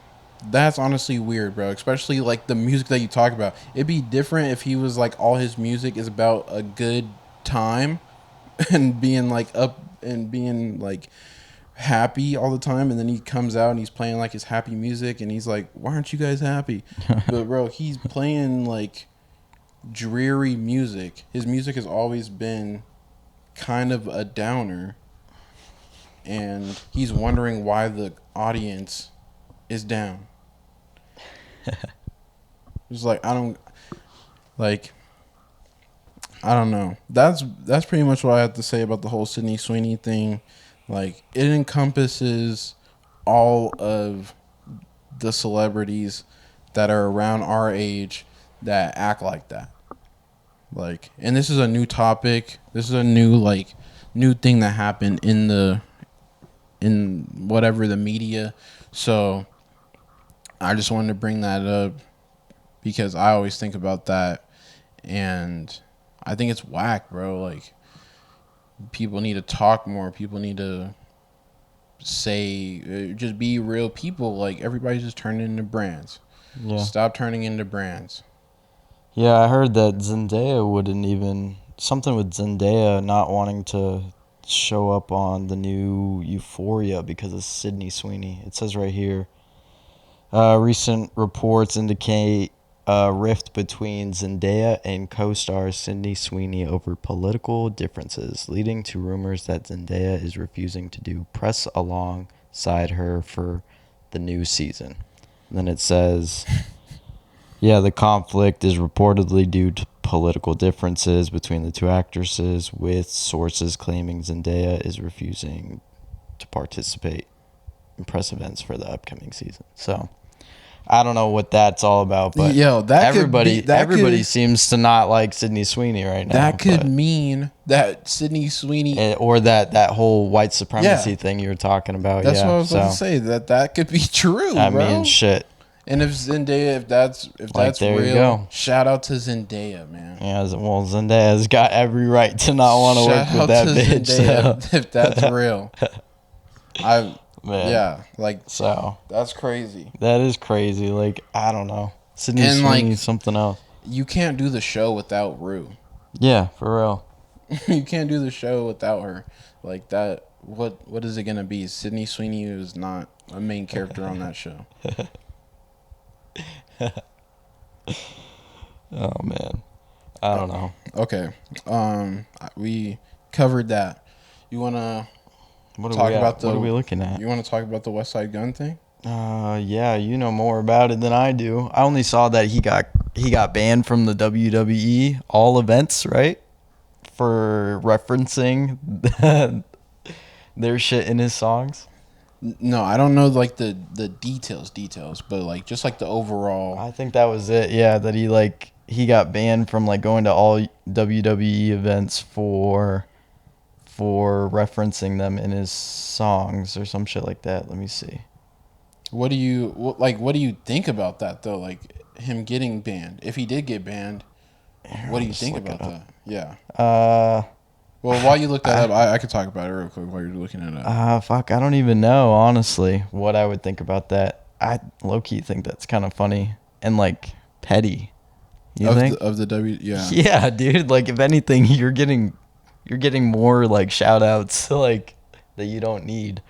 honestly weird, bro. Especially like the music that you talk about. It'd be different if he was like, all his music is about a good time and being like up and being like happy all the time, and then he comes out and he's playing like his happy music, and he's like, "Why aren't you guys happy?" But bro, he's playing like dreary music. His music has always been kind of a downer, and he's wondering why the audience is down. It's like I don't know. That's pretty much what I have to say about the whole Sydney Sweeney thing. Like, it encompasses all of the celebrities that are around our age that act like that. Like, and this is a new topic. This is a new thing that happened in whatever the media. So I just wanted to bring that up because I always think about that, and I think it's whack, bro. Like, people need to talk more. People need to just be real people. Like, everybody's just turning into brands. Yeah. Stop turning into brands. Yeah, I heard that Zendaya wouldn't even... Something with Zendaya not wanting to show up on the new Euphoria because of Sydney Sweeney. It says right here, recent reports indicate a rift between Zendaya and co-star Sydney Sweeney over political differences, leading to rumors that Zendaya is refusing to do press alongside her for the new season. And then it says... Yeah, the conflict is reportedly due to political differences between the two actresses, with sources claiming Zendaya is refusing to participate in press events for the upcoming season. So, I don't know what that's all about, but everybody seems to not like Sydney Sweeney right now. That could mean that Sydney Sweeney... Or that whole white supremacy thing you were talking about. That's what I was about to say. That could be true, bro. I mean, shit. And if Zendaya, if that's there real, you go. Shout out to Zendaya, man. Yeah, well, Zendaya's got every right to not want to work with that bitch. Zendaya, so. If that's real, Man. So that's crazy. That is crazy. Like, I don't know. Sydney Sweeney's something else. You can't do the show without Rue. Yeah, for real. You can't do the show without her. Like that. What is it gonna be? Sydney Sweeney is not a main character on that show. Oh man, I don't know. Okay, we covered that. You wanna talk about what are we looking at? You wanna talk about the West Side Gun thing? Yeah, you know more about it than I do. I only saw that he got banned from the WWE all events, right? For referencing their shit in his songs. No, I don't know like the details, but like just like the overall. I think that was it. Yeah, that he got banned from like going to all WWE events for referencing them in his songs or some shit like that. Let me see. What do you think about that though? Like him getting banned. If he did get banned, what do you think about that? Yeah. Well, while you look that up, I could talk about it real quick while you're looking it up. Fuck, I don't even know, honestly, what I would think about that. I low-key think that's kind of funny and, like, petty. You think? Of the W, yeah. Yeah, dude, like, if anything, you're getting more, like, shout-outs, like, that you don't need.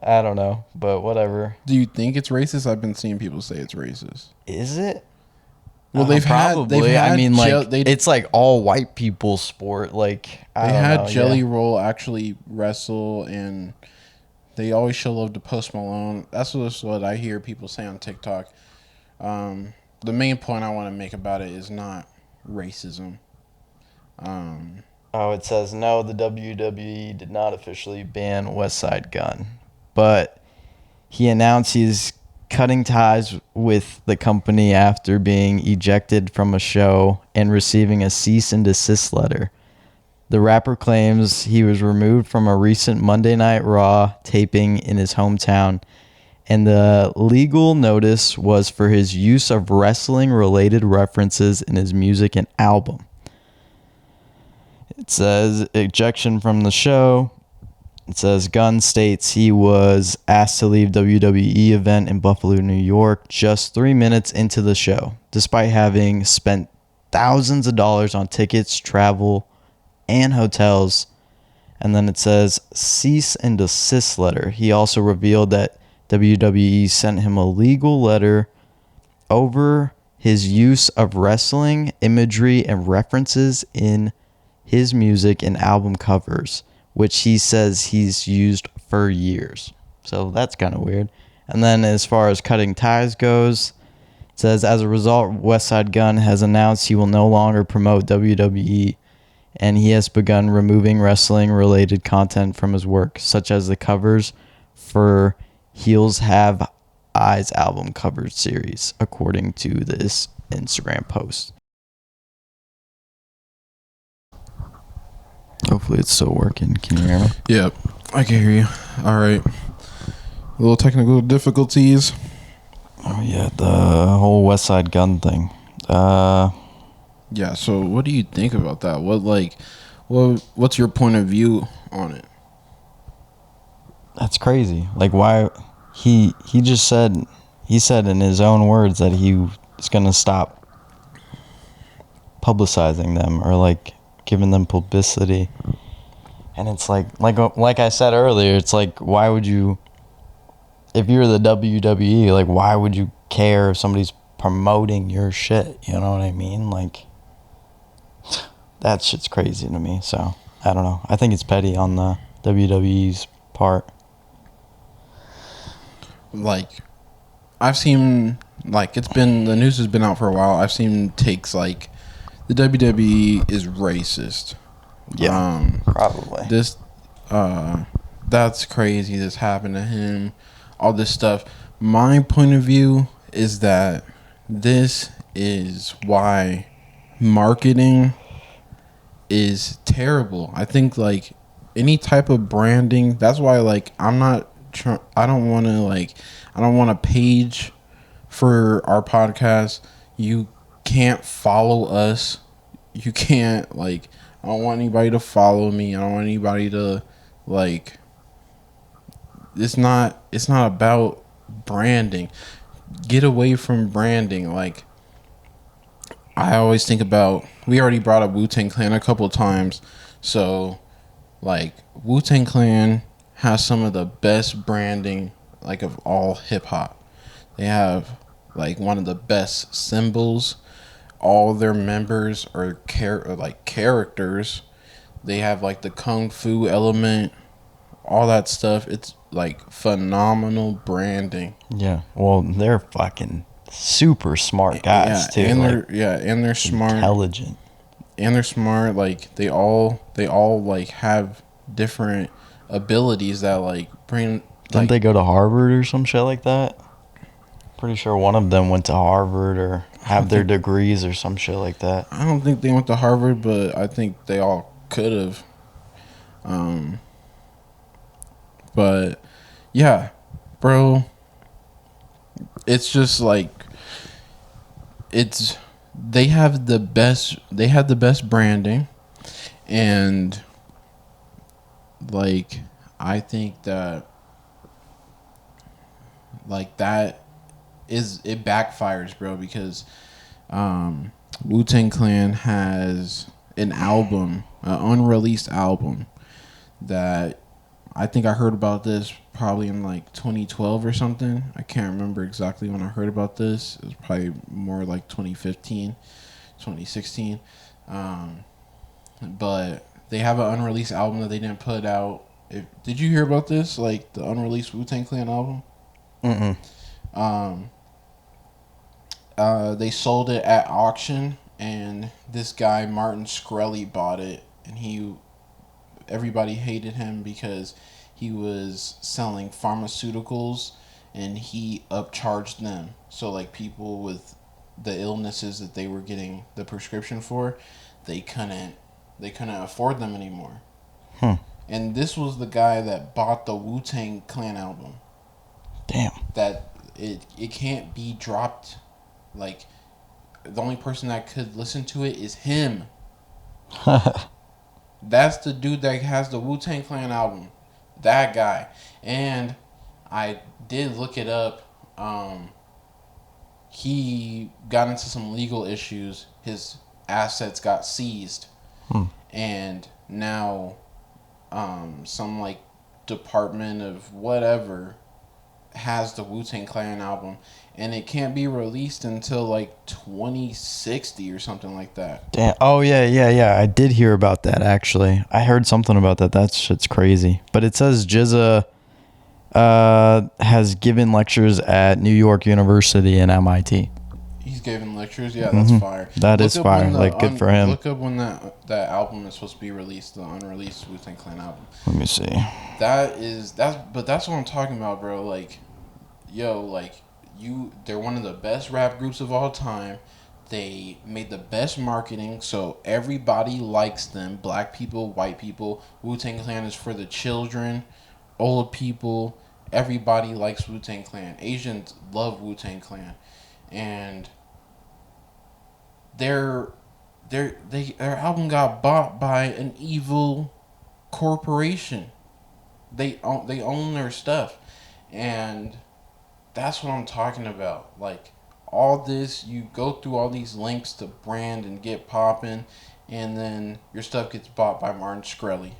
I don't know, but whatever. Do you think it's racist? I've been seeing people say it's racist. Is it? Well, they've had. I mean, it's like all white people sport. Like they had Jelly Roll actually wrestle, and they always show love to Post Malone. That's what I hear people say on TikTok. The main point I want to make about it is not racism. It says no. The WWE did not officially ban West Side Gun, but he announced he's cutting ties with the company after being ejected from a show and receiving a cease and desist letter. The rapper claims he was removed from a recent Monday Night Raw taping in his hometown, and the legal notice was for his use of wrestling-related references in his music and album. It says ejection from the show. It says Gunn states he was asked to leave WWE event in Buffalo, New York just 3 minutes into the show, despite having spent thousands of dollars on tickets, travel, and hotels And then it says cease and desist letter. He also revealed that WWE sent him a legal letter over his use of wrestling imagery and references in his music and album covers, which he says he's used for years. So that's kind of weird. And then as far as cutting ties goes, it says, as a result, Westside Gunn has announced he will no longer promote WWE, and he has begun removing wrestling-related content from his work, such as the covers for Heels Have Eyes album cover series, according to this Instagram post. Hopefully it's still working. Can you hear me? Yep, I can hear you. All right. A little technical difficulties. Oh yeah, the whole West Side Gun thing. Yeah, so what do you think about that? What's your point of view on it? That's crazy. Like, why he just said, he said in his own words that he was gonna stop publicizing them or like giving them publicity. And it's like I said earlier, it's like, why would you, if you're the WWE, like, why would you care if somebody's promoting your shit? You know what I mean? Like, that shit's crazy to me. So I don't know. I think it's petty on the WWE's part. Like, I've seen, like, the news has been out for a while. I've seen takes like the WWE is racist. Yeah, probably. That's crazy. This happened to him. All this stuff. My point of view is that this is why marketing is terrible. I think like any type of branding. That's why like I don't want a page for our podcast. You can't follow us. You can't like. I don't want anybody to follow me. I don't want anybody to like. It's not about branding. Get away from branding. Like, I always think about, we already brought up Wu-Tang Clan a couple of times. So, like, Wu-Tang Clan has some of the best branding, like, of all hip-hop. They have, like, one of the best symbols. All their members are like characters. They have, like, the kung fu element, all that stuff. It's, like, phenomenal branding. Yeah. Well, they're fucking super smart guys too. And like, they're smart. Intelligent. And they're smart. Like they all like have different abilities that like bring. Didn't they go to Harvard or some shit like that? Pretty sure one of them went to Harvard or have their degrees or some shit like that. I don't think they went to Harvard, but I think they all could have. But yeah, bro, it's just like they have the best branding, and like I think that like that it backfires, bro, because Wu-Tang Clan has an unreleased album that I think I heard about this probably in like 2012 or something. I can't remember exactly when I heard about this. It was probably more like 2015, 2016. But they have an unreleased album that they didn't put out. Did you hear about this? Like the unreleased Wu-Tang Clan album? They sold it at auction, and this guy Martin Shkreli bought it, and everybody hated him because he was selling pharmaceuticals and he upcharged them. So like people with the illnesses that they were getting the prescription for, they couldn't afford them anymore. And this was the guy that bought the Wu-Tang Clan album. Damn. That it can't be dropped. Like the only person that could listen to it is him. That's the dude that has the Wu-Tang Clan album. That guy. And I did look it up. He got into some legal issues. His assets got seized. And now some like department of whatever has the Wu-Tang Clan album, and it can't be released until like 2060 or something like that. Damn. Oh yeah. I did hear about that actually. I heard something about that. That shit's crazy. But it says GZA has given lectures at New York University and MIT. He's giving lectures. Yeah, that's fire. That is fire. Like, good for him. Look up when that album is supposed to be released, the unreleased Wu-Tang Clan album. Let me see. That's what I'm talking about, bro. Like, yo, like they're one of the best rap groups of all time. They made the best marketing, so everybody likes them. Black people, white people. Wu-Tang Clan is for the children, old people. Everybody likes Wu-Tang Clan. Asians love Wu-Tang Clan. And their album got bought by an evil corporation. They own their stuff, and that's what I'm talking about. Like, all this, you go through all these links to brand and get popping, and then your stuff gets bought by Martin Shkreli.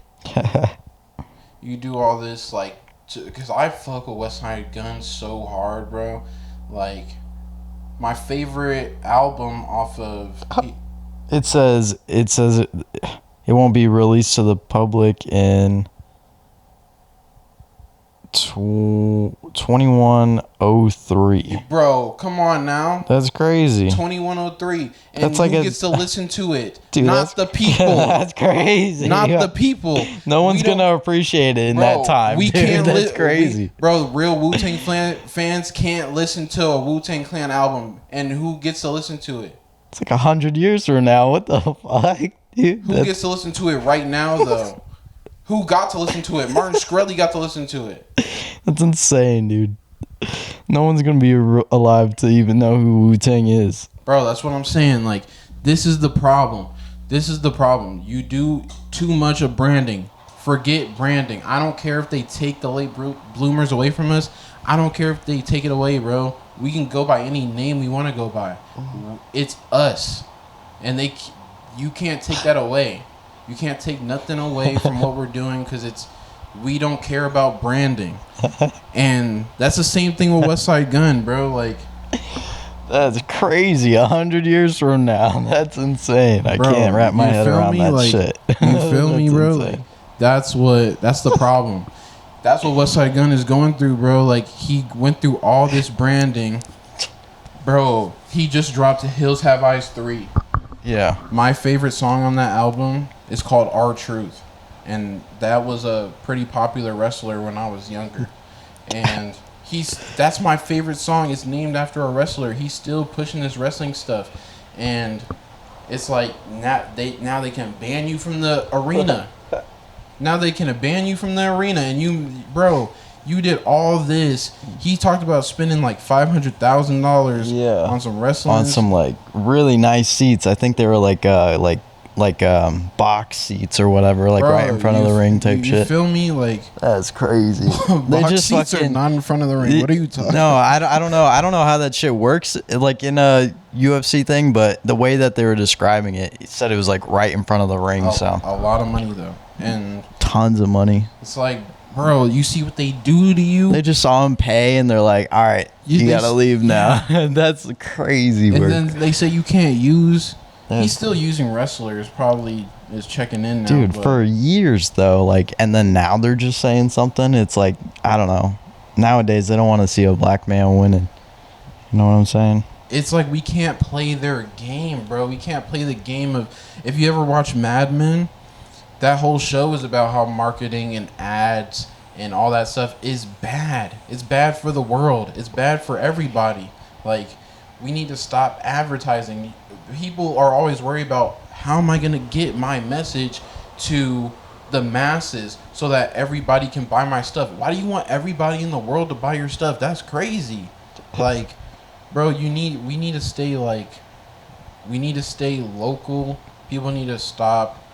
You do all this like, because I fuck with Westside Gunn so hard, bro. Like, my favorite album off of... It says it won't be released to the public in 2103. Bro, come on now. That's crazy. 2103. And That's who like gets to listen to it? Dude, Not the people. That's crazy. Not the people. No one's gonna appreciate it in that time. We dude. can't. That's crazy. Bro, real Wu-Tang Clan fans can't listen to a Wu-Tang Clan album, and who gets to listen to it? It's like 100 years from now. What the fuck, dude? Who gets to listen to it right now, though? Who got to listen to it? Martin Shkreli got to listen to it. That's insane, dude. No one's gonna be alive to even know who Wu-Tang is. Bro, that's what I'm saying. Like, this is the problem. This is the problem. You do too much of branding. Forget branding. I don't care if they take the late bloomers away from us. I don't care if they take it away, bro. We can go by any name we want to go by. It's us. And you can't take that away. You can't take nothing away from what we're doing, because we don't care about branding. And that's the same thing with Westside Gunn, bro. Like, that's crazy. 100 years from now. That's insane. I can't wrap my head around that shit. You feel me, bro? Like, that's the problem. That's what Westside Gunn is going through, bro. Like, he went through all this branding. Bro, he just dropped Hills Have Eyes 3. Yeah. My favorite song on that album is called R-Truth. And that was a pretty popular wrestler when I was younger. And that's my favorite song. It's named after a wrestler. He's still pushing this wrestling stuff. And it's like, now they can ban you from the arena. Now they can ban you from the arena. And you did all this. He talked about spending like $500,000 on some wrestling. On some like really nice seats. I think they were like box seats or whatever, like, bro, right in front of the ring type shit. You feel me? Like, that's crazy. They just seats are not in front of the ring. What are you talking? No, I don't know. I don't know how that shit works, like in a UFC thing, but the way that they were describing it, it said it was like right in front of the ring. So a lot of money though, and tons of money. It's like, bro, you see what they do to you? They just saw him pay, and they're like, all right, you gotta leave now. That's crazy work. And then they say you can't use. He's still using wrestlers, probably is checking in now. Dude, for years, though, like, and then now they're just saying something. It's like, I don't know. Nowadays, they don't want to see a black man winning. You know what I'm saying? It's like we can't play their game, bro. We can't play the game of... If you ever watch Mad Men, that whole show is about how marketing and ads and all that stuff is bad. It's bad for the world. It's bad for everybody. Like, we need to stop advertising. People are always worried about, how am I going to get my message to the masses so that everybody can buy my stuff? Why do you want everybody in the world to buy your stuff? That's crazy. Like, bro, we need to stay local. People need to stop.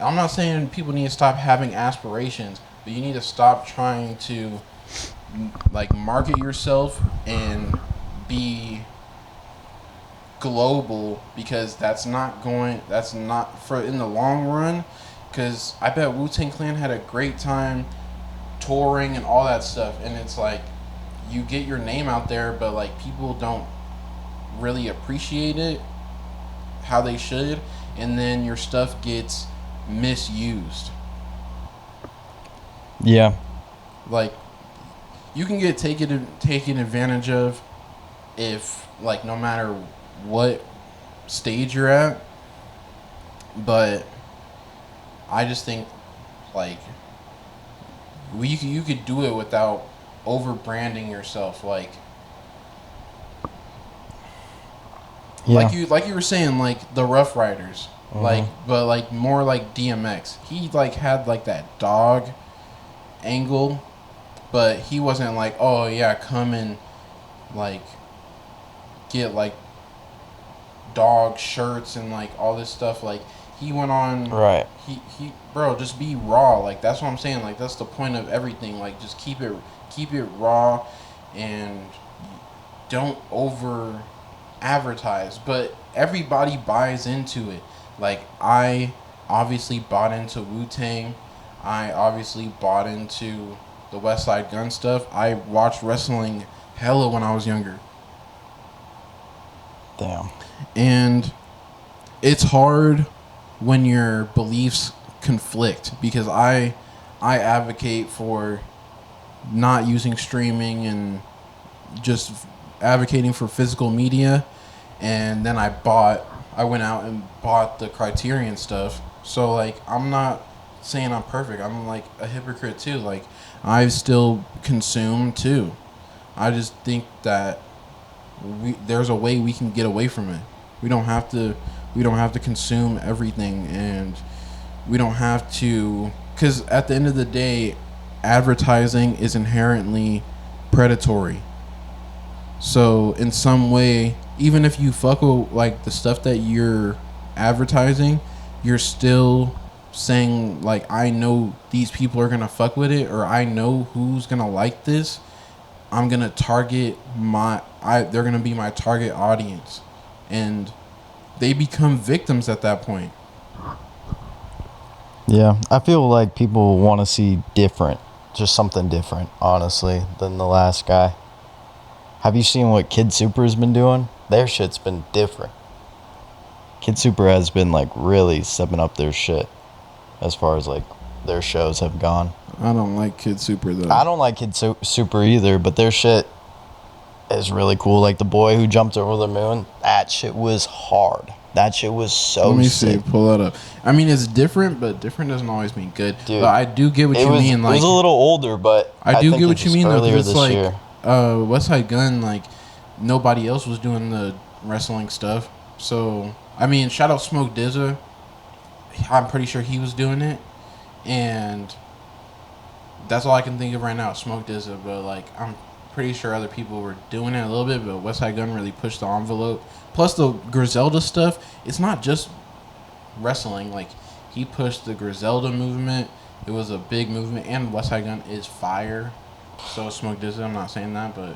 I'm not saying people need to stop having aspirations, but you need to stop trying to like market yourself and be global, because that's not for in the long run. Because I bet Wu-Tang Clan had a great time touring and all that stuff. And it's like, you get your name out there, but like people don't really appreciate it how they should. And then your stuff gets misused. Yeah. Like, you can get taken advantage of if, like, no matter what stage you're at. But I just think, like, you could do it without over branding yourself. Like, Yeah. like you were saying, like the Rough Riders, like, but like more like DMX. He like had like that dog angle, but he wasn't like, oh yeah, come and like get like dog shirts and like all this stuff. Like, he went on, Right. he bro, just be raw. Like, that's what I'm saying. Like, that's the point of everything. Like, just keep it raw, and don't over advertise. But everybody buys into it. Like, I obviously bought into Wu-Tang. I obviously bought into the West Side Gun stuff. I watched wrestling hella when I was younger. Damn. And it's hard when your beliefs conflict, because I advocate for not using streaming and just advocating for physical media. And then I went out and bought the Criterion stuff. So like, I'm not saying I'm perfect. I'm like a hypocrite too. Like, I still consume too. I just think that there's a way we can get away from it. We don't have to consume everything, and we don't have to, because at the end of the day, advertising is inherently predatory. So in some way, even if you fuck with like the stuff that you're advertising, you're still saying like, I know these people are gonna fuck with it, or I know who's gonna like this. I'm gonna target they're gonna be my target audience, and they become victims at that point. Yeah, I feel like people want to see different, just something different, honestly, than the last guy. Have you seen what Kid Super's been doing? Their shit's been different. Kid Super has been like really stepping up their shit as far as like their shows have gone. I don't like Kid Super though. I don't like Kid Super either, but their shit is really cool. Like the boy who jumped over the moon, that shit was hard. That shit was so Let me sick. see, pull that up. I mean, it's different, but different doesn't always mean good. Dude, but I do get what you mean. It Like, was a little older, but I do think get it what you was mean though. 'Cause earlier it's this like year. West Side Gun. Like, nobody else was doing the wrestling stuff. So I mean, shout out Smoke DZA. I'm pretty sure he was doing it, and that's all I can think of right now. Smoke DZA, but like, I'm pretty sure other people were doing it a little bit. But West Side Gun really pushed the envelope. Plus the Griselda stuff. It's not just wrestling. Like, he pushed the Griselda movement. It was a big movement, and West Side Gun is fire. So Smoke DZA. I'm not saying that, but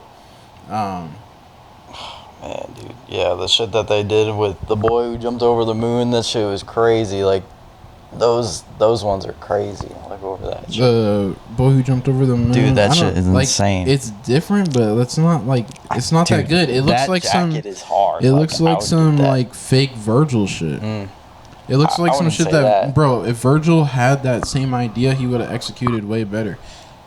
Man, dude, yeah, the shit that they did with the boy who jumped over the moon, that shit was crazy. Like, those ones are crazy. Like, over that shit. the boy who jumped over the moon. Dude, that I shit don't- is like, insane. It's different, but it's not like, it's not that Dude, good. It looks that like some. jacket is hard. It looks like how some did that- like fake Virgil shit. It looks I like some wouldn't shit say that, that. bro. If Virgil had that same idea, he would have executed way better.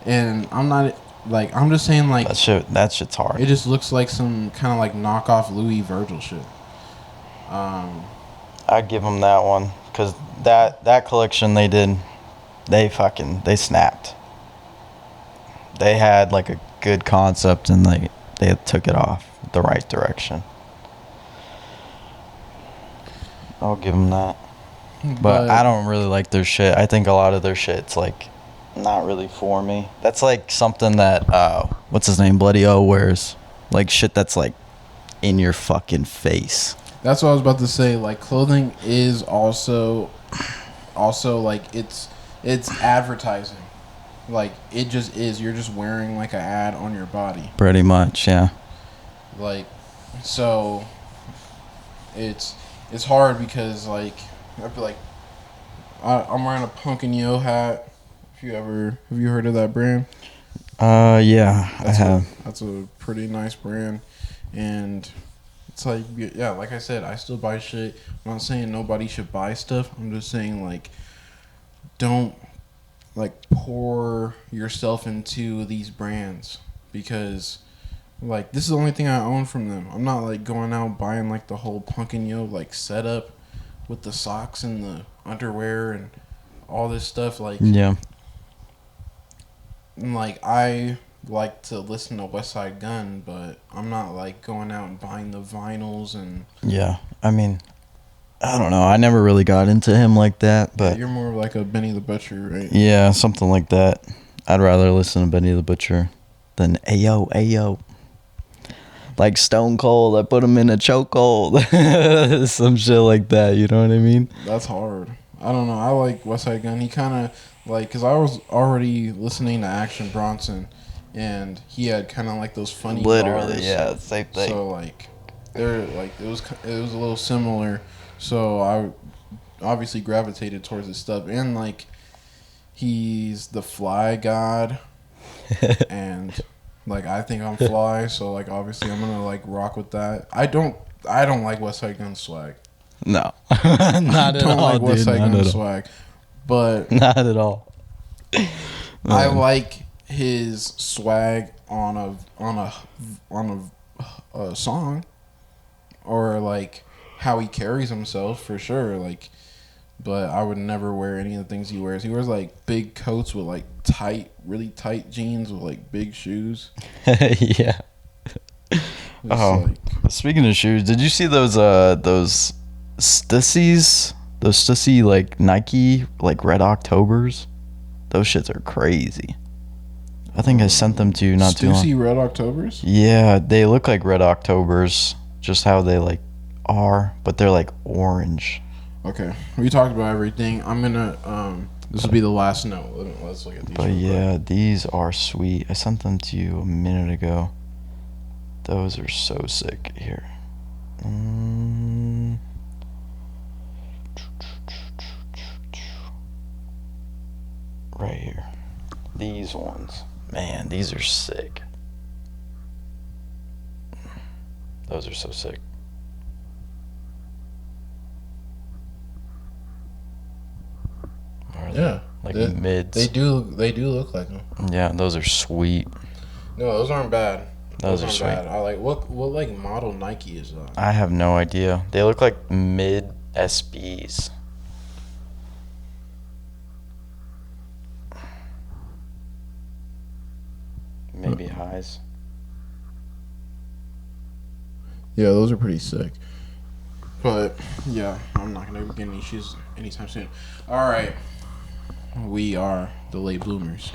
And I'm not like, I'm just saying like, that shit's hard. it just looks like some kind of like knockoff Louis Virgil shit. I'd give them that one, because that collection they did, they snapped. They had like a good concept, and they took it off the right direction. I'll give them that. But I don't really like their shit. I think a lot of their shit's like not really for me. That's like something that what's his name, Bloody O wears. Like shit that's like in your fucking face. That's what I was about to say. Like, clothing is also like, it's advertising. Like, it just is. You're just wearing like an ad on your body. Pretty much, yeah. Like, so it's hard because like, I feel like I'm wearing a Punkin' Yo hat. Have you heard of that brand? Yeah, I have. That's a pretty nice brand, and it's like, yeah, like I said, I still buy shit. I'm not saying nobody should buy stuff. I'm just saying, like, don't like pour yourself into these brands, because like this is the only thing I own from them. I'm not like going out buying like the whole Punkin' Yo like setup with the socks and the underwear and all this stuff. Yeah. Like I like to listen to West Side Gun, but I'm not like going out and buying the vinyls and. Yeah. I mean, I don't know. I never really got into him like that, but You're more like a Benny the Butcher, right? yeah, something like that. I'd rather listen to Benny the Butcher than Ayo Ayo. Like Stone Cold, I put him in a chokehold. Some shit like that, you know what I mean? That's hard. I don't know. I like West Side Gun. He kind of like, because I was already listening to Action Bronson, and he had kind of like those funny Literally, bars. yeah, same thing. So like, they're like it was a little similar. So I obviously gravitated towards his stuff, and like he's the fly god, and like I think I'm fly. So like obviously I'm gonna like rock with that. I don't like West Side Gun swag. No, not at Don't all, like West dude. Side Not Gun at all. swag, but Not at all. I Man. like his swag on a song, or like how he carries himself for sure. Like, but I would never wear any of the things he wears. He wears like big coats with like really tight jeans with like big shoes. Yeah. It's Oh. like, Speaking of shoes, did you see those Stussies? Those Stussy like Nike like Red Octobers? Those shits are crazy. I think I sent them to you not too long. Stussy Red Octobers. Yeah, they look like Red Octobers, just how they like are, but they're like orange. Okay, we talked about everything. I'm gonna this will be the last note. Let's look at these. But real quick. yeah, these are sweet. I sent them to you a minute ago. Those are so sick. Here. Right here. These ones. Man, these are sick. Those are so sick. Are they? Yeah, Like they- mids. They do look like them. Yeah, those are sweet. No, those aren't bad. Those are aren't sweet. bad. I like what like model Nike is that? I have no idea. They look like mid SBs. Maybe highs. Yeah, those are pretty sick. But yeah, I'm not gonna get any shoes anytime soon. All right, we are the late bloomers.